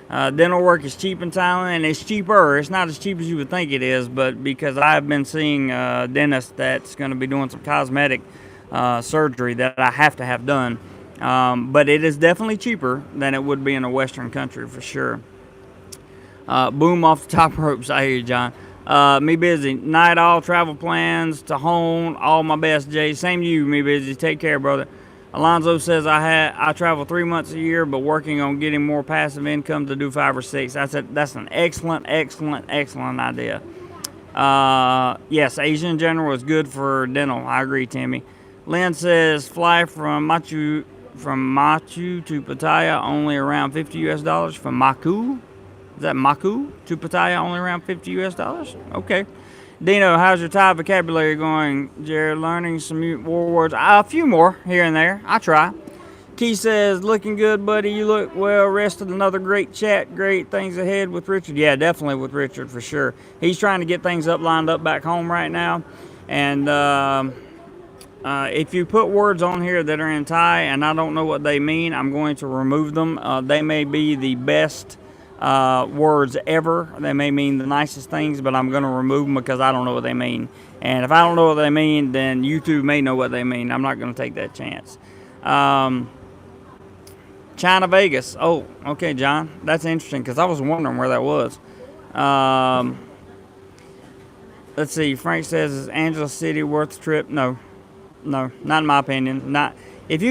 A: Dental work is cheap in Thailand, and it's cheaper. It's not as cheap as you would think it is, but because I've been seeing a dentist that's going to be doing some cosmetic surgery that I have to have done. But it is definitely cheaper than it would be in a Western country for sure. Boom off the top ropes. I hear you, John. Me busy. Night all travel plans to home. All my best, Jay. Same to you, me busy. Take care, brother. Alonzo says I travel 3 months a year, but working on getting more passive income to do 5 or 6. That's an excellent idea. Yes, Asia in general is good for dental. I agree, Timmy. Lynn says fly from Machu to Pattaya only around $50 US. From Maku? Is that Maku to Pattaya only around $50 US? Okay. Dino, how's your Thai vocabulary going? Jared, learning some war words. A few more here and there. I try. Key says, looking good, buddy. You look well rested. Another great chat. Great things ahead with Richard. Yeah, definitely with Richard for sure. He's trying to get things lined up back home right now. And if you put words on here that are in Thai and I don't know what they mean, I'm going to remove them. They may be the best words ever. They may mean the nicest things, but I'm going to remove them because I don't know what they mean. And if I don't know what they mean, then YouTube may know what they mean. I'm not going to take that chance. China Vegas. Oh, okay, John. That's interesting because I was wondering where that was. Let's see. Frank says, "Is Angeles City worth the trip?" No, not in my opinion. Not if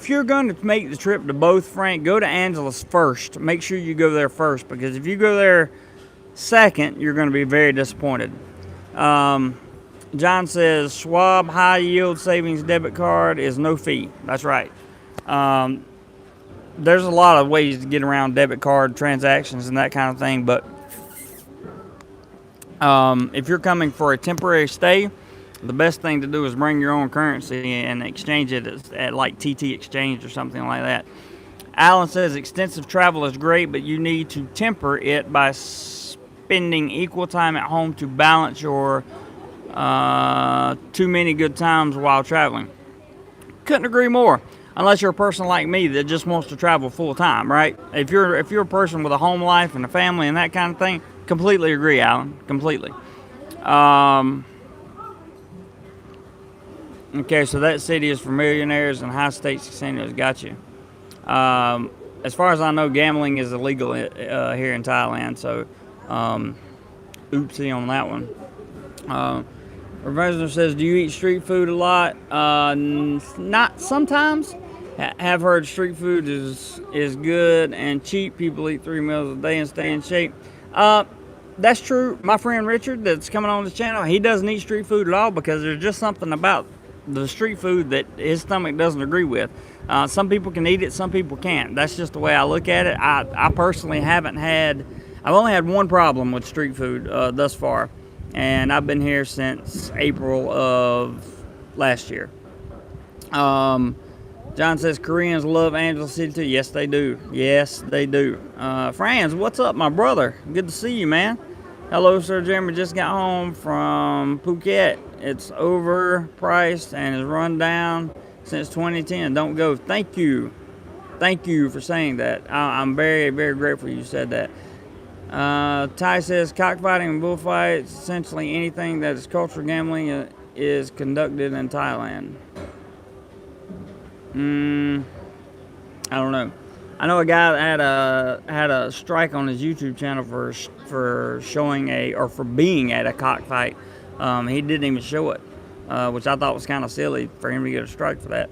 A: you're going to make the trip to both, Frank, go to Angeles first. Make sure you go there first because if you go there second, you're going to be very disappointed. John says Schwab high yield savings debit card is no fee. That's right. There's a lot of ways to get around debit card transactions and that kind of thing, but if you're coming for a temporary stay, the best thing to do is bring your own currency and exchange it at like TT Exchange or something like that. Alan says extensive travel is great, but you need to temper it by spending equal time at home to balance your too many good times while traveling. Couldn't agree more. Unless you're a person like me that just wants to travel full time, right? If you're a person with a home life and a family and that kind of thing, completely agree, Alan. Completely. Okay, so that city is for millionaires and high stakes casinos. Got you. As far as I know, gambling is illegal here in Thailand. So, oopsie on that one. Revolves says, "Do you eat street food a lot?" Not sometimes. Have heard street food is good and cheap. People eat 3 meals a day and stay in shape. That's true. My friend Richard, that's coming on this channel, he doesn't eat street food at all because there's just something about the street food that his stomach doesn't agree with. Some people can eat it, some people can't. That's just the way I look at it. I personally I've only had one problem with street food thus far, and I've been here since April of last year. John says Koreans love Angeles City too. Yes, they do. Yes, they do. Franz, what's up, my brother? Good to see you, man. Hello, Sir Jeremy. Just got home from Phuket. It's overpriced and is run down since 2010. Don't go. Thank you. Thank you for saying that. I'm very, very grateful you said that. Ty says cockfighting and bullfights, essentially anything that is cultural gambling, is conducted in Thailand. I don't know. I know a guy that had a strike on his YouTube channel for being at a cockfight. He didn't even show it, which I thought was kind of silly for him to get a strike for that.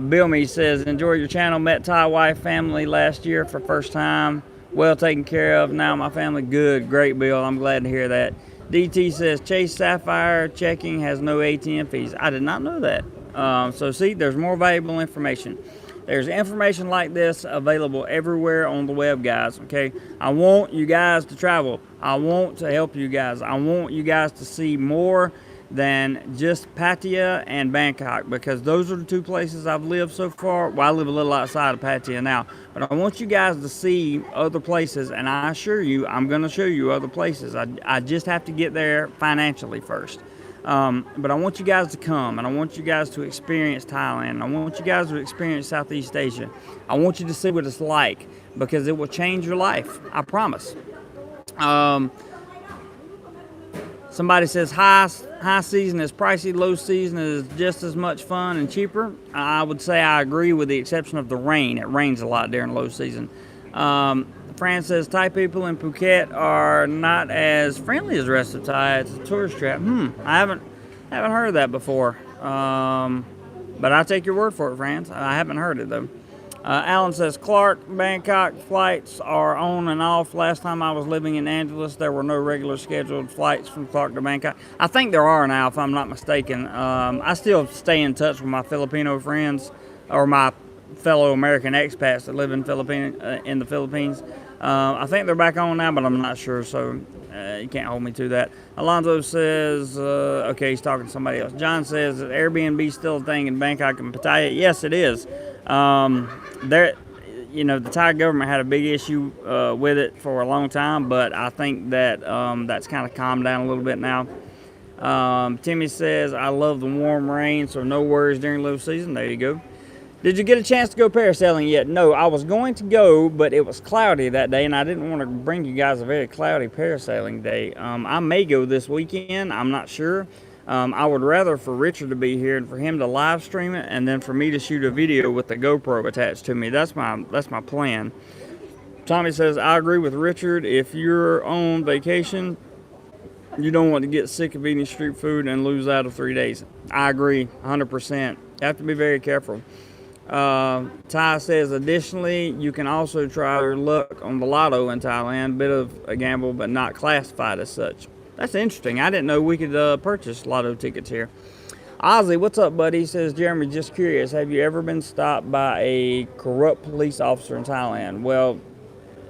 A: Bill Me says, enjoy your channel. Met Thai wife family last year for first time. Well taken care of. Now my family good. Great, Bill. I'm glad to hear that. DT says Chase Sapphire checking has no ATM fees. I did not know that. So see, there's more valuable information. There's information like this available everywhere on the web, guys, okay? I want you guys to travel. I want to help you guys. I want you guys to see more than just Pattaya and Bangkok, because those are the two places I've lived so far. Well, I live a little outside of Pattaya now, but I want you guys to see other places, and I assure you, I'm going to show you other places. I just have to get there financially first. But I want you guys to come, and I want you guys to experience Thailand. I want you guys to experience Southeast Asia. I want you to see what it's like, because it will change your life. I promise. Somebody says high season is pricey, low season is just as much fun and cheaper. I would say I agree, with the exception of the rain. It rains a lot during low season. Fran says Thai people in Phuket are not as friendly as the rest of Thai. It's a tourist trap. I haven't heard of that before. But I'll take your word for it, Fran. I haven't heard it though. Alan says Clark, Bangkok flights are on and off. Last time I was living in Angeles, there were no regular scheduled flights from Clark to Bangkok. I think there are now, if I'm not mistaken. I still stay in touch with my Filipino friends, or my fellow American expats that live in the Philippines. I think they're back on now, but I'm not sure, so you can't hold me to that. Alonzo says, okay, he's talking to somebody else. John says, is Airbnb still a thing in Bangkok and Pattaya? Yes, it is. The Thai government had a big issue with it for a long time, but I think that that's kind of calmed down a little bit now. Timmy says, I love the warm rain, so no worries during low season. There you go. Did you get a chance to go parasailing yet? No, I was going to go, but it was cloudy that day, and I didn't want to bring you guys a very cloudy parasailing day. I may go this weekend. I'm not sure. I would rather for Richard to be here and for him to live stream it, and then for me to shoot a video with the GoPro attached to me. That's my plan. Tommy says, I agree with Richard. If you're on vacation, you don't want to get sick of eating street food and lose out of 3 days. I agree, 100%. You have to be very careful. Ty says, additionally, you can also try your luck on the lotto in Thailand. Bit of a gamble, but not classified as such. That's interesting. I didn't know we could purchase lotto tickets here. Ozzy, what's up, buddy? He says, Jeremy, just curious. Have you ever been stopped by a corrupt police officer in Thailand? Well,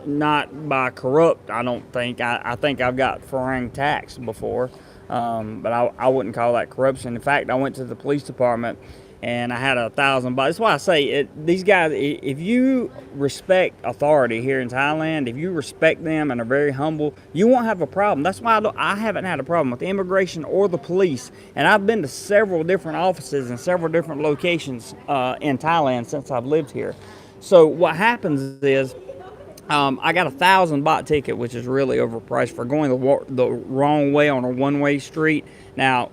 A: not by corrupt, I don't think. I think I've got foreign tax before, but I wouldn't call that corruption. In fact, I went to the police department and I had 1,000 baht. That's why I say these guys, if you respect authority here in Thailand, if you respect them and are very humble, you won't have a problem. That's why I haven't had a problem with the immigration or the police. And I've been to several different offices and several different locations in Thailand since I've lived here. So what happens is, I got 1,000 baht ticket, which is really overpriced for going the wrong way on a one-way street. Now,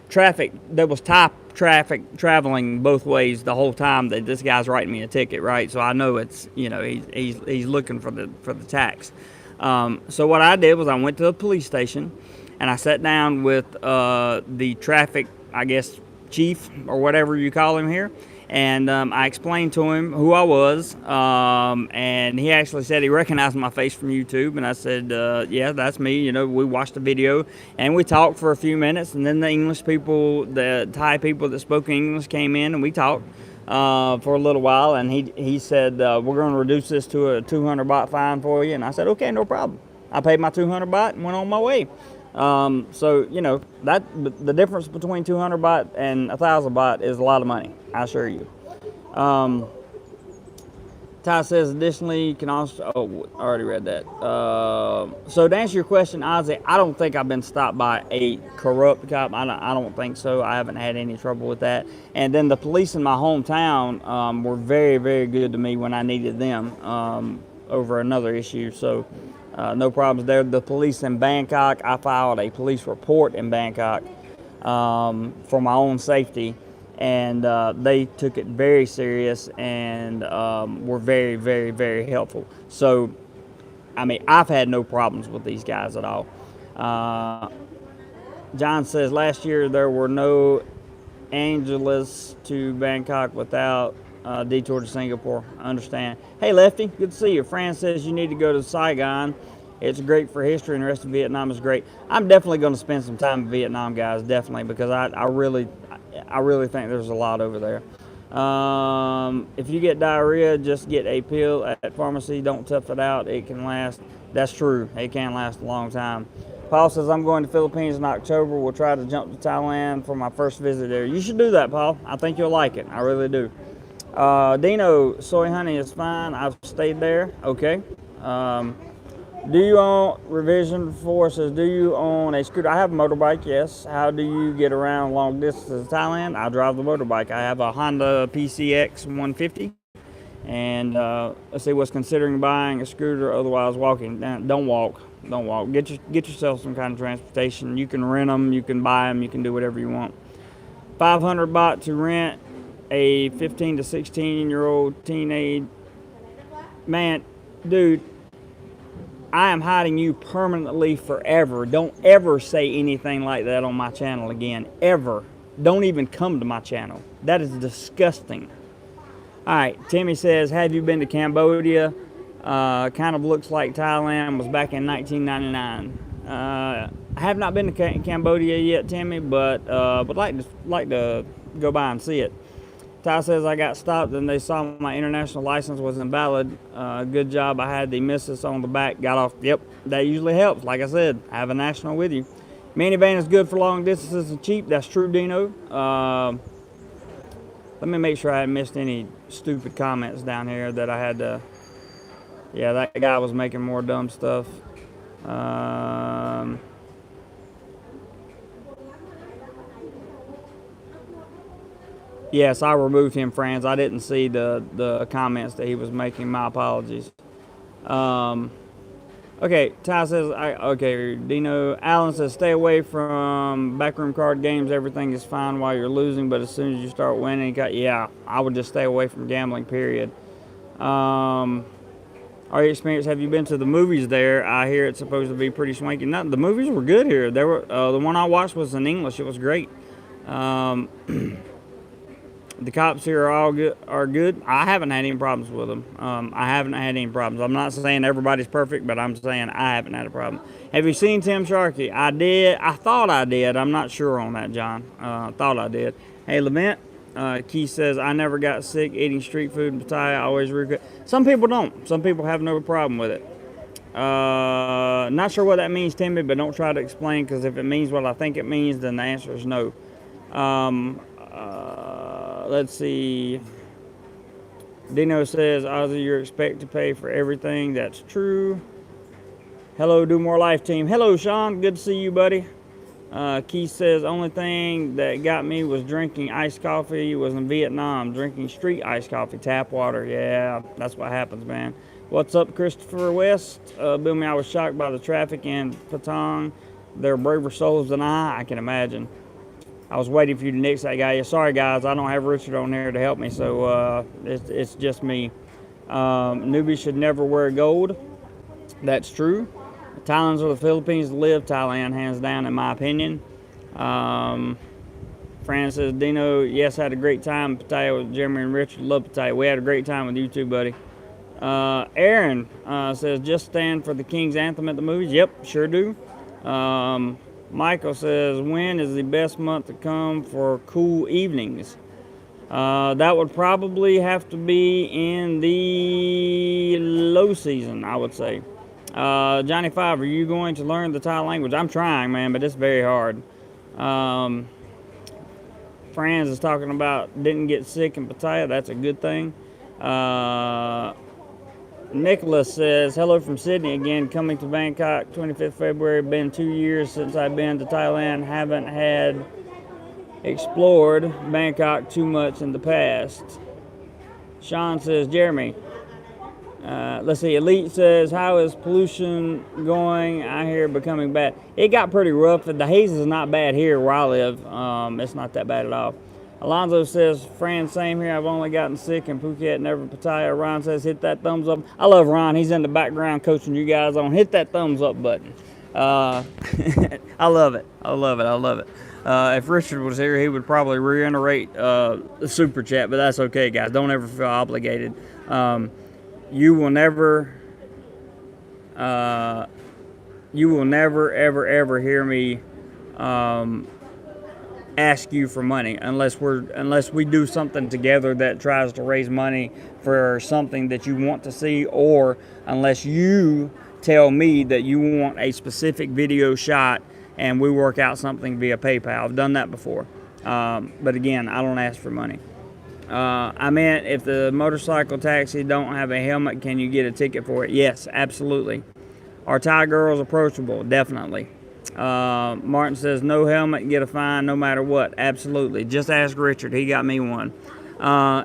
A: there was Thai traffic traveling both ways the whole time that this guy's writing me a ticket, right? So I know it's, he's looking for the tax. So what I did was I went to the police station and I sat down with the traffic, I guess, chief or whatever you call him here. And I explained to him who I was, and he actually said he recognized my face from YouTube. And I said, yeah, that's me. We watched the video, and we talked for a few minutes. And then the English people, the Thai people that spoke English came in, and we talked for a little while. And he said, we're going to reduce this to a 200 baht fine for you. And I said, okay, no problem. I paid my 200 baht and went on my way. So, that the difference between 200 baht and 1,000 baht is a lot of money, I assure you. Ty says, additionally, you can also, I already read that. So to answer your question, Ozzy, I don't think I've been stopped by a corrupt cop. I don't think so. I haven't had any trouble with that. And then the police in my hometown were very, very good to me when I needed them over another issue. So no problems there. The police in Bangkok, I filed a police report in Bangkok for my own safety, and they took it very serious and were very, very, very helpful. So, I've had no problems with these guys at all. John says, last year there were no Angeles to Bangkok without detour to Singapore. I understand. Hey, Lefty, good to see you. Fran says you need to go to Saigon. It's great for history, and the rest of Vietnam is great. I'm definitely going to spend some time in Vietnam, guys, definitely, because I really think there's a lot over there. If you get diarrhea, just get a pill at pharmacy. Don't tough it out. It can last. That's true. It can last a long time. Paul says, I'm going to Philippines in October. We'll try to jump to Thailand for my first visit there. You should do that, Paul. I think you'll like it. I really do. Dino, soy honey is fine. I've stayed there. Okay. Do you own, Revision 4 says, do you own a scooter? I have a motorbike, yes. How do you get around long distances in Thailand? I drive the motorbike. I have a Honda PCX 150. And let's see, was considering buying a scooter, otherwise walking. Don't walk. Don't walk. Get yourself some kind of transportation. You can rent them, you can buy them, you can do whatever you want. 500 baht to rent a 15 to 16-year-old teenage. Man, dude, I am hiding you permanently forever. Don't ever say anything like that on my channel again. Ever. Don't even come to my channel. That is disgusting. All right, Timmy says, have you been to Cambodia? Kind of looks like Thailand. Was back in 1999. I have not been to Cambodia yet, Timmy, but would like to go by and see it. Ty says, I got stopped and they saw my international license was invalid. Good job. I had the missus on the back. Got off. Yep, that usually helps. Like I said, I have a national with you. Minivan is good for long distances and cheap. That's true, Dino. Let me make sure I hadn't missed any stupid comments down here that I had to. Yeah, that guy was making more dumb stuff. Yes, I removed him, friends. I didn't see the comments that he was making. My apologies. Um, okay, Ty says, okay, Dino. Allen says, stay away from backroom card games. Everything is fine while you're losing, but as soon as you start winning, yeah, I would just stay away from gambling, period. Our experience, have you been to the movies there? I hear it's supposed to be pretty swanky. No, the movies were good here. They were the one I watched was in English. It was great. Um, the cops here are all good. Are good. I haven't had any problems with them. I haven't had any problems. I'm not saying everybody's perfect, but I'm saying I haven't had a problem. Have you seen Tim Sharkey? I did. I thought I did. I'm not sure on that, John. Thought I did. Hey, Lament. Keith says, I never got sick eating street food in Pattaya. I always regret. Some people don't. Some people have no problem with it. Not sure what that means, Timmy, but don't try to explain, because if it means what I think it means, then the answer is no. Let's see. Dino says, Ozzy, you're expected to pay for everything. That's true. Hello, DoMoreLife team. Hello, Sean. Good to see you, buddy. Keith says, only thing that got me was drinking iced coffee. Was in Vietnam, drinking street iced coffee, tap water. Yeah, that's what happens, man. What's up, Christopher West? Bill me, I was shocked by the traffic in Patong. They're braver souls than I can imagine. I was waiting for you to nix that guy. Yeah, sorry, guys, I don't have Richard on there to help me, so it's just me. Newbies should never wear gold. That's true. Thailand's or the Philippines to live. Thailand, hands down, in my opinion. Fran says, Dino, yes, had a great time in Pattaya with Jeremy and Richard. Love Pattaya. We had a great time with you too, buddy. Aaron says, just stand for the King's Anthem at the movies. Yep, sure do. Michael says, when is the best month to come for cool evenings? That would probably have to be in the low season, I would say. Johnny Five, are you going to learn the Thai language? I'm trying, man, but it's very hard. Franz is talking about didn't get sick in Pattaya. That's a good thing. Nicholas says, hello from Sydney again, coming to Bangkok, 25th February. Been 2 years since I've been to Thailand. Haven't had explored Bangkok too much in the past. Sean says, Jeremy. Let's see, Elite says, how is pollution going? I hear becoming bad. It got pretty rough. The haze is not bad here where I live. It's not that bad at all. Alonzo says, Fran, same here. I've only gotten sick in Phuket, never Pattaya. Ron says, hit that thumbs up. I love Ron. He's in the background coaching you guys on. Hit that thumbs up button. I love it. I love it. I love it. If Richard was here, he would probably reiterate the super chat, but that's okay, guys. Don't ever feel obligated. You will never, ever, ever hear me ask you for money unless we do something together that tries to raise money for something that you want to see, or unless you tell me that you want a specific video shot and we work out something via PayPal. I've done that before, but again, I don't ask for money. I meant, if the motorcycle taxi don't have a helmet, can you get a ticket for it? Yes, absolutely. Are Thai girls approachable? Definitely. Martin says, no helmet, get a fine no matter what. Absolutely. Just ask Richard. He got me one.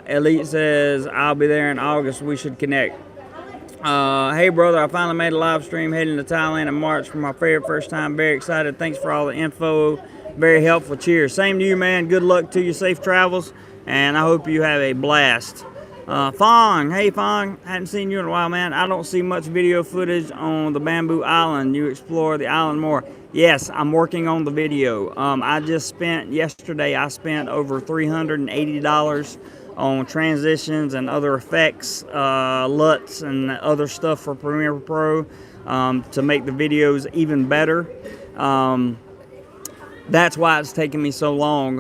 A: Elite says, I'll be there in August. We should connect. Hey, brother, I finally made a live stream heading to Thailand in March for my very first time. Very excited. Thanks for all the info. Very helpful. Cheers. Same to you, man. Good luck to you. Safe travels. And I hope you have a blast. Fong, hey Fong, hadn't seen you in a while, man. I don't see much video footage on the Bamboo Island. You explore the island more. Yes, I'm working on the video. Yesterday I spent over $380 on transitions and other effects, LUTs and other stuff for Premiere Pro to make the videos even better. That's why it's taking me so long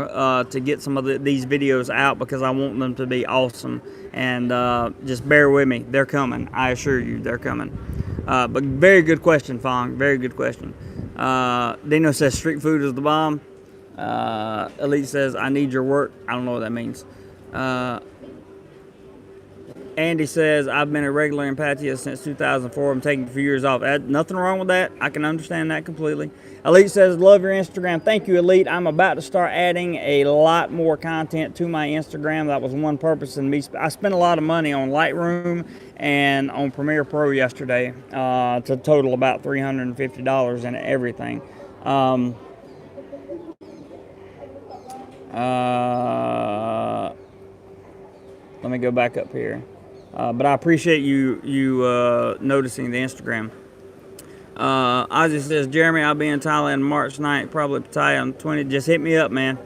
A: to get some of these videos out, because I want them to be awesome. And just bear with me. They're coming. I assure you, they're coming. But very good question, Fong. Very good question. Dino says street food is the bomb. Elite says, I need your work. I don't know what that means. Andy says, I've been a regular in Pattaya since 2004. I'm taking a few years off. Nothing wrong with that. I can understand that completely. Elite says, love your Instagram. Thank you, Elite. I'm about to start adding a lot more content to my Instagram. That was one purpose in me. I spent a lot of money on Lightroom and on Premiere Pro yesterday to total about $350 in everything. Let me go back up here. But I appreciate you noticing the Instagram. Ozzy says, Jeremy, I'll be in Thailand March 9th, probably Pattaya on 20. Just hit me up, man.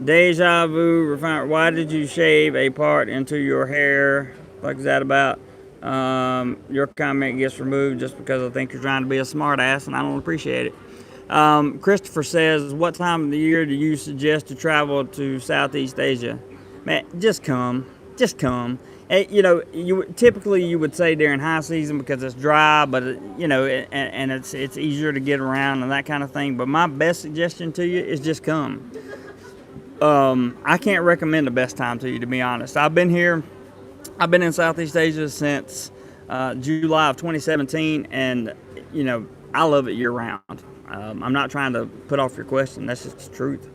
A: Deja Vu, refiner, why did you shave a part into your hair? What is that about? Your comment gets removed just because I think you're trying to be a smart ass, and I don't appreciate it. Christopher says, what time of the year do you suggest to travel to Southeast Asia? Man, just come. Typically you would say during high season because it's dry, but and it's easier to get around and that kind of thing. But my best suggestion to you is just come. I can't recommend the best time to you, to be honest. I've been in Southeast Asia since July of 2017, and I love it year round. I'm not trying to put off your question. That's just the truth.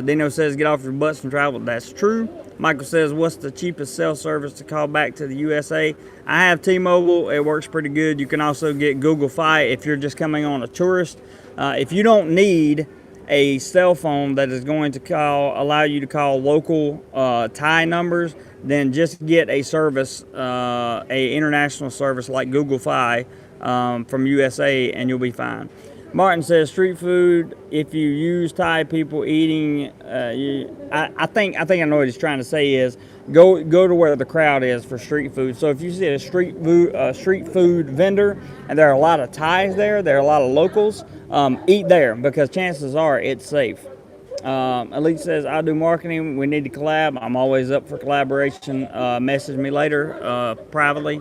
A: Dino says, get off your butts and travel. That's true. Michael says, what's the cheapest cell service to call back to the USA? I have T-Mobile. It works pretty good. You can also get Google Fi if you're just coming on a tourist. If you don't need a cell phone that is going to allow you to call local Thai numbers, then just get a service, a international service like Google Fi from USA, and you'll be fine. Martin says, street food, if you use Thai people eating, I think I know what he's trying to say is go to where the crowd is for street food. So if you see a street food vendor and there are a lot of Thais there are a lot of locals, eat there because chances are it's safe. Elite says, I do marketing. We need to collab. I'm always up for collaboration. Message me later privately.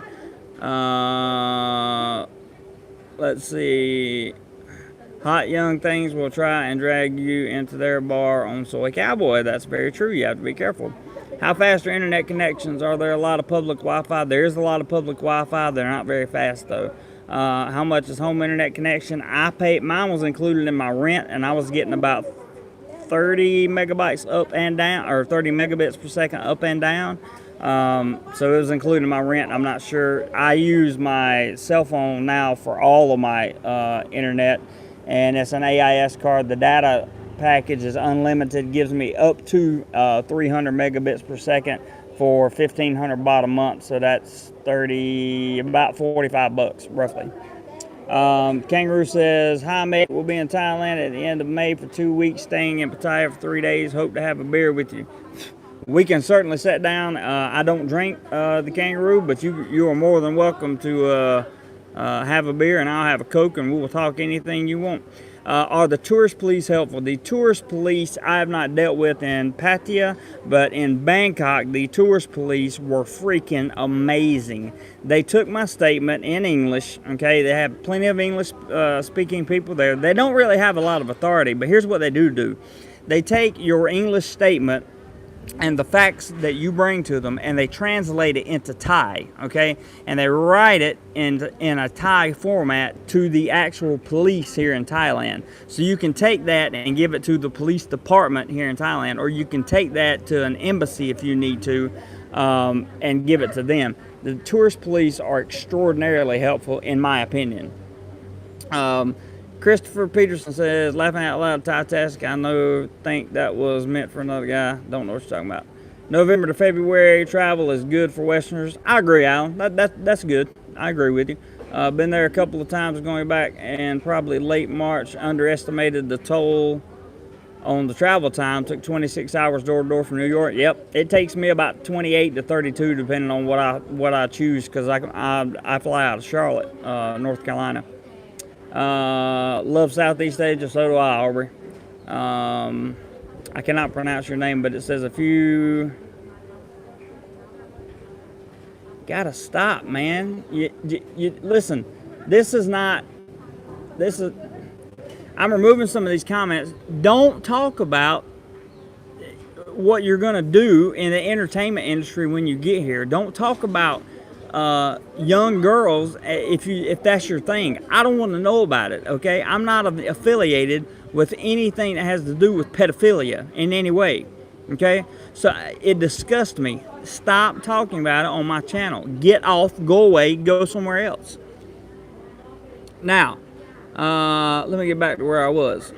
A: Let's see. Hot young things will try and drag you into their bar on Soy Cowboy. That's very true. You have to be careful. How fast are internet connections? Are there a lot of public Wi-Fi? There is a lot of public Wi-Fi. They're not very fast, though. How much is home internet connection? Mine was included in my rent, and I was getting about 30 megabytes up and down, or 30 megabits per second up and down. So it was included in my rent. I'm not sure. I use my cell phone now for all of my internet. And it's an AIS card. The data package is unlimited, gives me up to 300 megabits per second for $1,500 a month. So that's about $45 roughly. Kangaroo says, hi mate, we'll be in Thailand at the end of May for 2 weeks, staying in Pattaya for 3 days. Hope to have a beer with you. We can certainly sit down. I don't drink the Kangaroo, but you are more than welcome to have a beer, and I'll have a Coke, and we will talk anything you want. Are the tourist police helpful? The tourist police I have not dealt with in Pattaya, but in Bangkok, the tourist police were freaking amazing. They took my statement in English, okay? They have plenty of English speaking people there. They don't really have a lot of authority, but here's what they do. They take your English statement and the facts that you bring to them, and they translate it into Thai, okay? And they write it in a Thai format to the actual police here in Thailand. So you can take that and give it to the police department here in Thailand, or you can take that to an embassy if you need to, and give it to them. The tourist police are extraordinarily helpful, in my opinion. Christopher Peterson says, laughing out loud, Thai-tastic. Think that was meant for another guy. Don't know what you're talking about. November to February travel is good for Westerners. I agree, Alan. That's good. I agree with you. Been there a couple of times going back, and probably late March. Underestimated the toll on the travel time. Took 26 hours door to door from New York. Yep, it takes me about 28 to 32, depending on what I choose, because I fly out of Charlotte, North Carolina. Love Southeast Asia, so do I, Aubrey. I cannot pronounce your name, but it says a few. Gotta stop, man. You listen. I'm removing some of these comments. Don't talk about what you're going to do in the entertainment industry when you get here. Don't talk about young girls if that's your thing. I don't want to know about it. Okay, I'm not affiliated with anything that has to do with pedophilia in any way. Okay, so it disgusts me. Stop talking about it on my channel. Get off, go away, go somewhere else. Now, let me get back to where I was.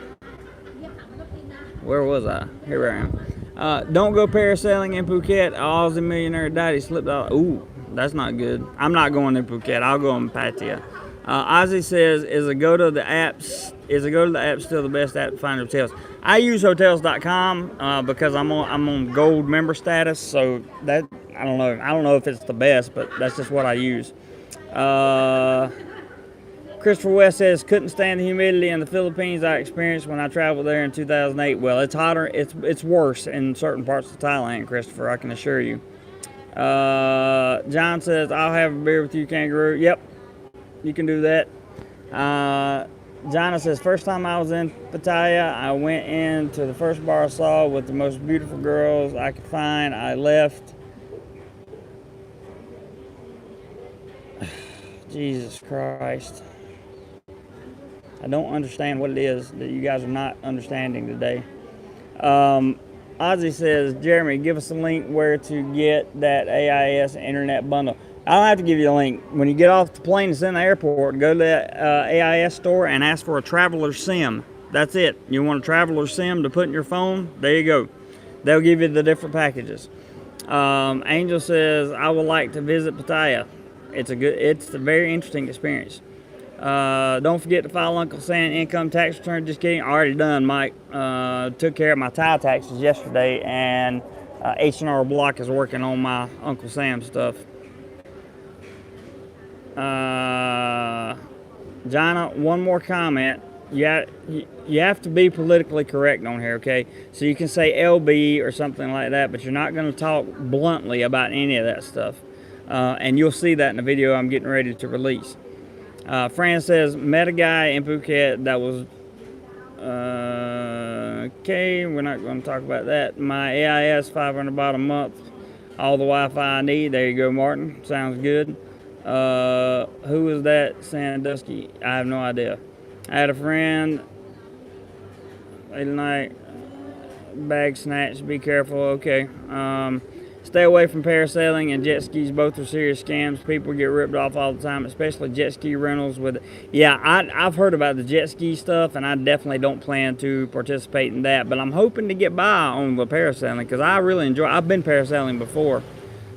A: Where was I? Here I am. Don't go parasailing in Phuket. Aussie millionaire daddy slipped out. Ooh, that's not good. I'm not going to Phuket. I'll go in Pattaya. Ozzy says, is a go to the app still the best app to find hotels? I use hotels.com because I'm on gold member status, so that I don't know if it's the best, but that's just what I use. Christopher West says, couldn't stand the humidity in the Philippines I experienced when I traveled there in 2008. Well, it's hotter. It's worse in certain parts of Thailand, Christopher, I can assure you. John says, I'll have a beer with you, kangaroo. Yep, you can do that. Jonna says, first time I was in Pattaya, I went into the first bar I saw with the most beautiful girls I could find. I left. Jesus Christ. I don't understand what it is that you guys are not understanding today. Ozzy says, Jeremy, give us a link where to get that AIS internet bundle. I don't have to give you a link. When you get off the plane and in the airport, go to the AIS store and ask for a traveler SIM. That's it. You want a traveler SIM to put in your phone? There you go. They'll give you the different packages. Angel says, I would like to visit Pattaya. It's a very interesting experience. Don't forget to file Uncle Sam income tax return. Just kidding. Already done, Mike. Took care of my Thai taxes yesterday, and H&R Block is working on my Uncle Sam stuff. Jonna, one more comment. You have to be politically correct on here, okay? So you can say LB or something like that, but you're not going to talk bluntly about any of that stuff. And you'll see that in the video I'm getting ready to release. Fran says, met a guy in Phuket that was, okay, we're not going to talk about that. My AIS, $500 a month, all the Wi-Fi I need. There you go, Martin. Sounds good. Who is that, Sandusky? I have no idea. I had a friend, late night, bag snatch, be careful, okay. Stay away from parasailing and jet skis. Both are serious scams. People get ripped off all the time, especially jet ski rentals. Yeah, I've heard about the jet ski stuff, and I definitely don't plan to participate in that. But I'm hoping to get by on the parasailing because I really enjoy. I've been parasailing before.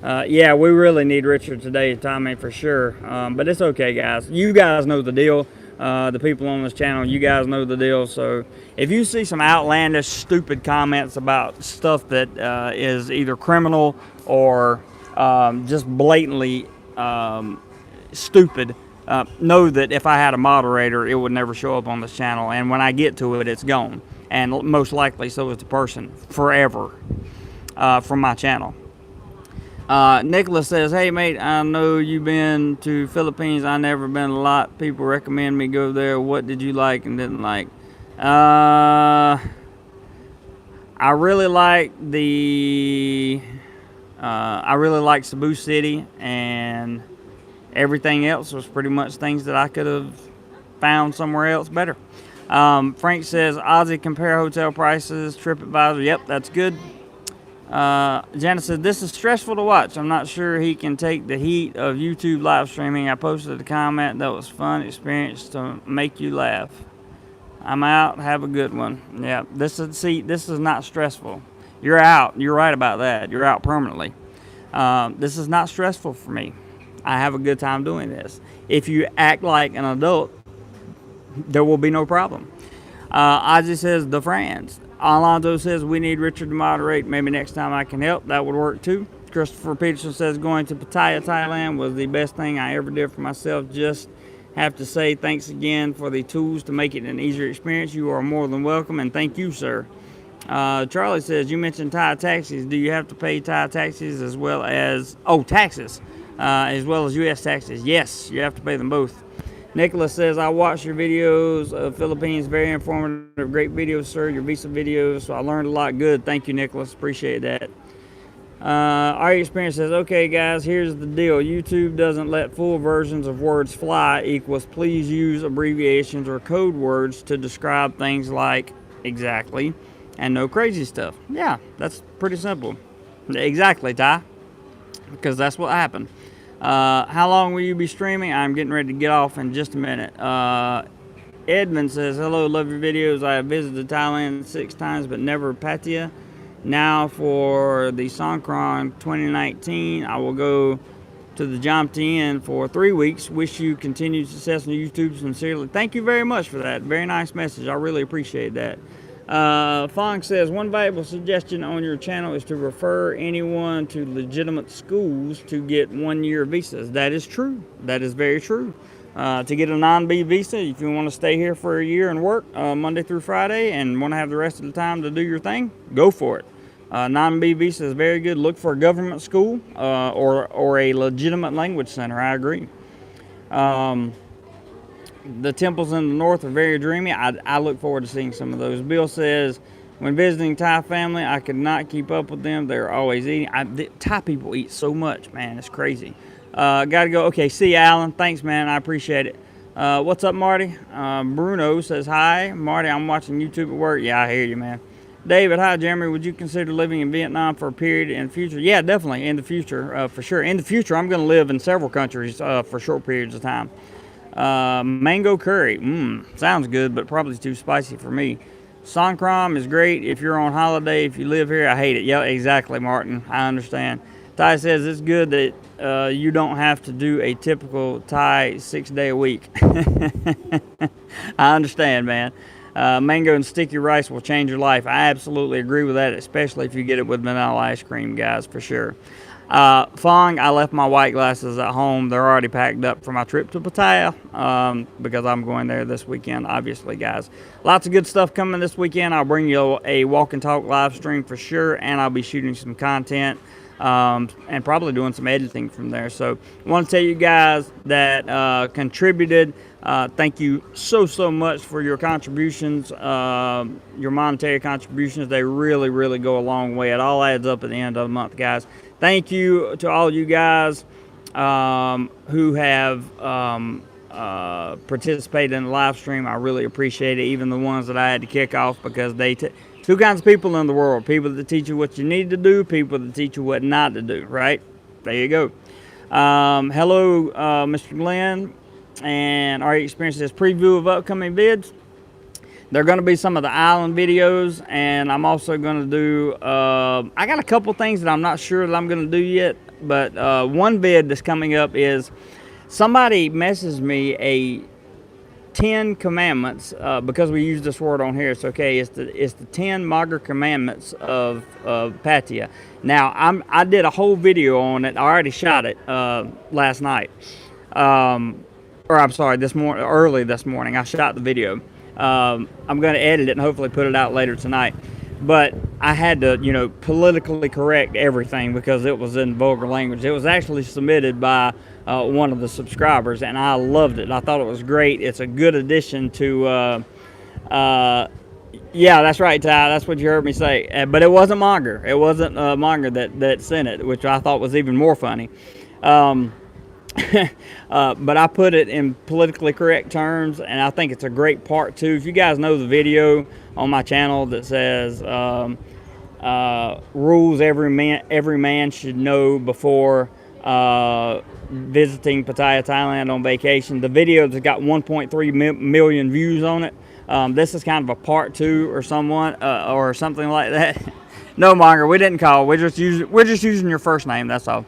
A: Yeah, we really need Richard today, Tommy, for sure. But it's okay, guys. You guys know the deal. The people on this channel, you guys know the deal. So if you see some outlandish, stupid comments about stuff that is either criminal or just blatantly stupid, know that if I had a moderator, it would never show up on this channel. And when I get to it, it's gone. And most likely so is the person forever from my channel. Nicholas says, hey mate, I know you've been to Philippines. I never been a lot. People recommend me go there. What did you like and didn't like? I really like Cebu City, and everything else was pretty much things that I could have found somewhere else better. Frank says, Ozzy, compare hotel prices, TripAdvisor. Yep, that's good. Janice says, this is stressful to watch. I'm not sure he can take the heat of YouTube live streaming. I posted a comment that was fun experience to make you laugh. I'm out. Have a good one. Yeah, this is not stressful. You're out. You're right about that. You're out permanently. This is not stressful for me. I have a good time doing this. If you act like an adult, there will be no problem. Ozzy says, the friends. Alonzo says, we need Richard to moderate. Maybe next time I can help. That would work too. Christopher Peterson says, going to Pattaya, Thailand was the best thing I ever did for myself. Just have to say thanks again for the tools to make it an easier experience. You are more than welcome, and thank you, sir. Charlie says, you mentioned Thai taxis. Do you have to pay Thai taxes as well as, taxes, as well as U.S. taxes? Yes, you have to pay them both. Nicholas says, I watch your videos of Philippines. Very informative. Great videos, sir. Your visa videos. So I learned a lot. Good. Thank you, Nicholas. Appreciate that. Our experience says, okay, guys, here's the deal. YouTube doesn't let full versions of words fly equals please use abbreviations or code words to describe things like exactly and no crazy stuff. Yeah, that's pretty simple. Exactly, Ty, because that's what happened. How long will you be streaming? I'm getting ready to get off in just a minute. Edmund says, hello, love your videos. I have visited Thailand 6 times, but never Pattaya. Now for the Songkran 2019, I will go to the Jomtien for 3 weeks. Wish you continued success on YouTube. Sincerely. Thank you very much for that. Very nice message. I really appreciate that. Fong says, one valuable suggestion on your channel is to refer anyone to legitimate schools to get 1-year visas. That is true. That is very true. To get a non-B visa, if you want to stay here for a year and work Monday through Friday and want to have the rest of the time to do your thing, go for it. Non-B visa is very good. Look for a government school or a legitimate language center. I agree. The temples in the north are very dreamy. I look forward to seeing some of those. Bill says, when visiting Thai family, I could not keep up with them. They're always eating. Thai people eat so much, man. It's crazy. Gotta go. Okay, see you, Alan. Thanks, man. I appreciate it. What's up, Marty? Bruno says, hi. Marty, I'm watching YouTube at work. Yeah, I hear you, man. David, hi, Jeremy. Would you consider living in Vietnam for a period in the future? Yeah, definitely in the future, for sure. In the future, I'm going to live in several countries for short periods of time. Mango curry. Sounds good, but probably too spicy for me. Songkran is great if you're on holiday. If you live here, I hate it. Yeah, exactly, Martin. I understand. Ty says it's good that you don't have to do a typical Thai 6-day a week. I understand, man. Mango and sticky rice will change your life. I absolutely agree with that, especially if you get it with vanilla ice cream, guys, for sure. Fong, I left my white glasses at home. They're already packed up for my trip to Pattaya because I'm going there this weekend, obviously, guys. Lots of good stuff coming this weekend. I'll bring you a walk and talk live stream for sure, and I'll be shooting some content and probably doing some editing from there. So I want to tell you guys that contributed. Thank you so much for your contributions, your monetary contributions. They really, really go a long way. It all adds up at the end of the month, guys. Thank you to all you guys who have participated in the live stream. I really appreciate it. Even the ones that I had to kick off because two kinds of people in the world. People that teach you what you need to do, people that teach you what not to do, right? There you go. Hello, Mr. Glenn. And our experience says preview of upcoming vids. They're going to be some of the island videos, and I'm also going to do, I got a couple things that I'm not sure that I'm going to do yet, but one vid that's coming up is somebody messaged me a 10 commandments, because we use this word on here, it's okay, it's the 10 Magar commandments of Pattaya. Now, I did a whole video on it. I already shot it last night. Or I'm sorry, early this morning, I shot the video. I'm going to edit it and hopefully put it out later tonight. But I had to, politically correct everything because it was in vulgar language. It was actually submitted by one of the subscribers, and I loved it. I thought it was great. It's a good addition to, yeah, that's right, Ty. That's what you heard me say. But it wasn't Monger. It wasn't Monger that sent it, which I thought was even more funny. But I put it in politically correct terms, and I think it's a great part too. If you guys know the video on my channel that says rules every man should know before visiting Pattaya, Thailand on vacation, the video has got 1.3 million views on it. This is kind of a part 2 or something like that. No, Monger, we didn't call. We're just using your first name. That's all.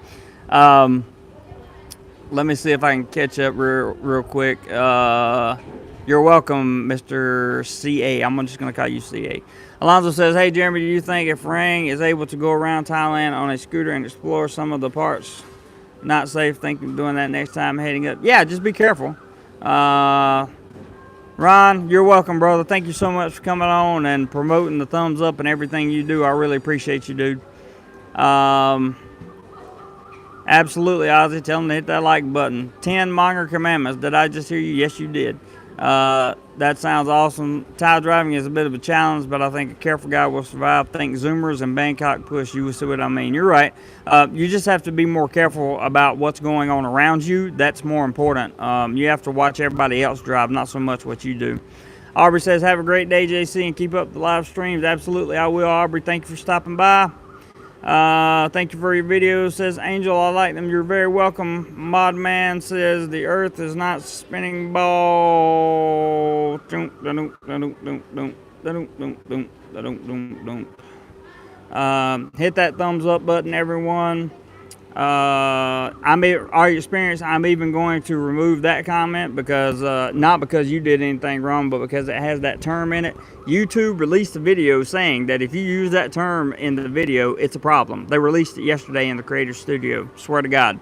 A: Let me see if I can catch up real quick. You're welcome, Mr. CA. I'm just going to call you CA. Alonzo says, hey, Jeremy, do you think if Rang is able to go around Thailand on a scooter and explore some of the parts not safe, think of doing that next time heading up? Yeah, just be careful. Ron, you're welcome, brother. Thank you so much for coming on and promoting the thumbs up and everything you do. I really appreciate you, dude. Absolutely, Ozzy. Tell them to hit that like button. 10 Monger Commandments. Did I just hear you? Yes, you did. That sounds awesome. Thai driving is a bit of a challenge, but I think a careful guy will survive. Think Zoomers and Bangkok push. You will see what I mean. You're right. You just have to be more careful about what's going on around you. That's more important. You have to watch everybody else drive, not so much what you do. Aubrey says, have a great day, JC, and keep up the live streams. Absolutely, I will, Aubrey. Thank you for stopping by. Thank you for your videos, says Angel. I like them. You're very welcome. Mod Man says the earth is not spinning ball. Hit that thumbs up button, everyone. Our experience, I'm even going to remove that comment because not because you did anything wrong, but because it has that term in it. YouTube released a video saying that if you use that term in the video, it's a problem. They released it yesterday in the Creator Studio. Swear to God.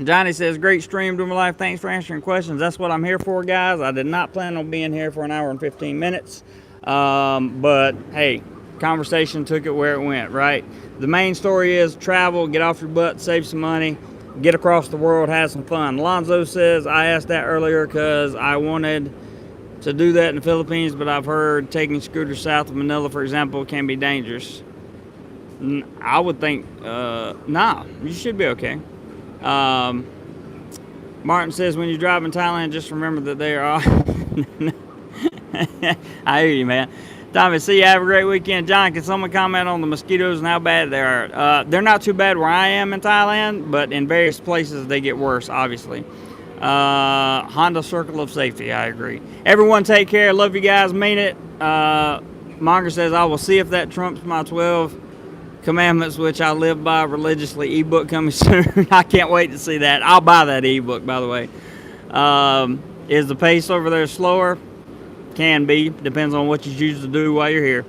A: Johnny says, great stream, DoMoreLife. Thanks for answering questions. That's what I'm here for, guys. I did not plan on being here for an hour and 15 minutes. But hey, conversation took it where it went, right? The main story is travel, get off your butt, save some money, get across the world, have some fun. Alonzo says, I asked that earlier because I wanted to do that in the Philippines, but I've heard taking scooters south of Manila, for example, can be dangerous. I would think, nah, you should be okay. Martin says, when you drive in Thailand, just remember that they are I hear you, man. Tommy, see you. Have a great weekend. John, can someone comment on the mosquitoes and how bad they are? They're not too bad where I am in Thailand, but in various places they get worse, obviously. Honda Circle of Safety, I agree. Everyone take care. Love you guys. Mean it. Monger says, I will see if that trumps my 12 commandments, which I live by religiously. Ebook coming soon. I can't wait to see that. I'll buy that ebook, by the way. Is the pace over there slower? Can be. Depends on what you choose to do while you're here.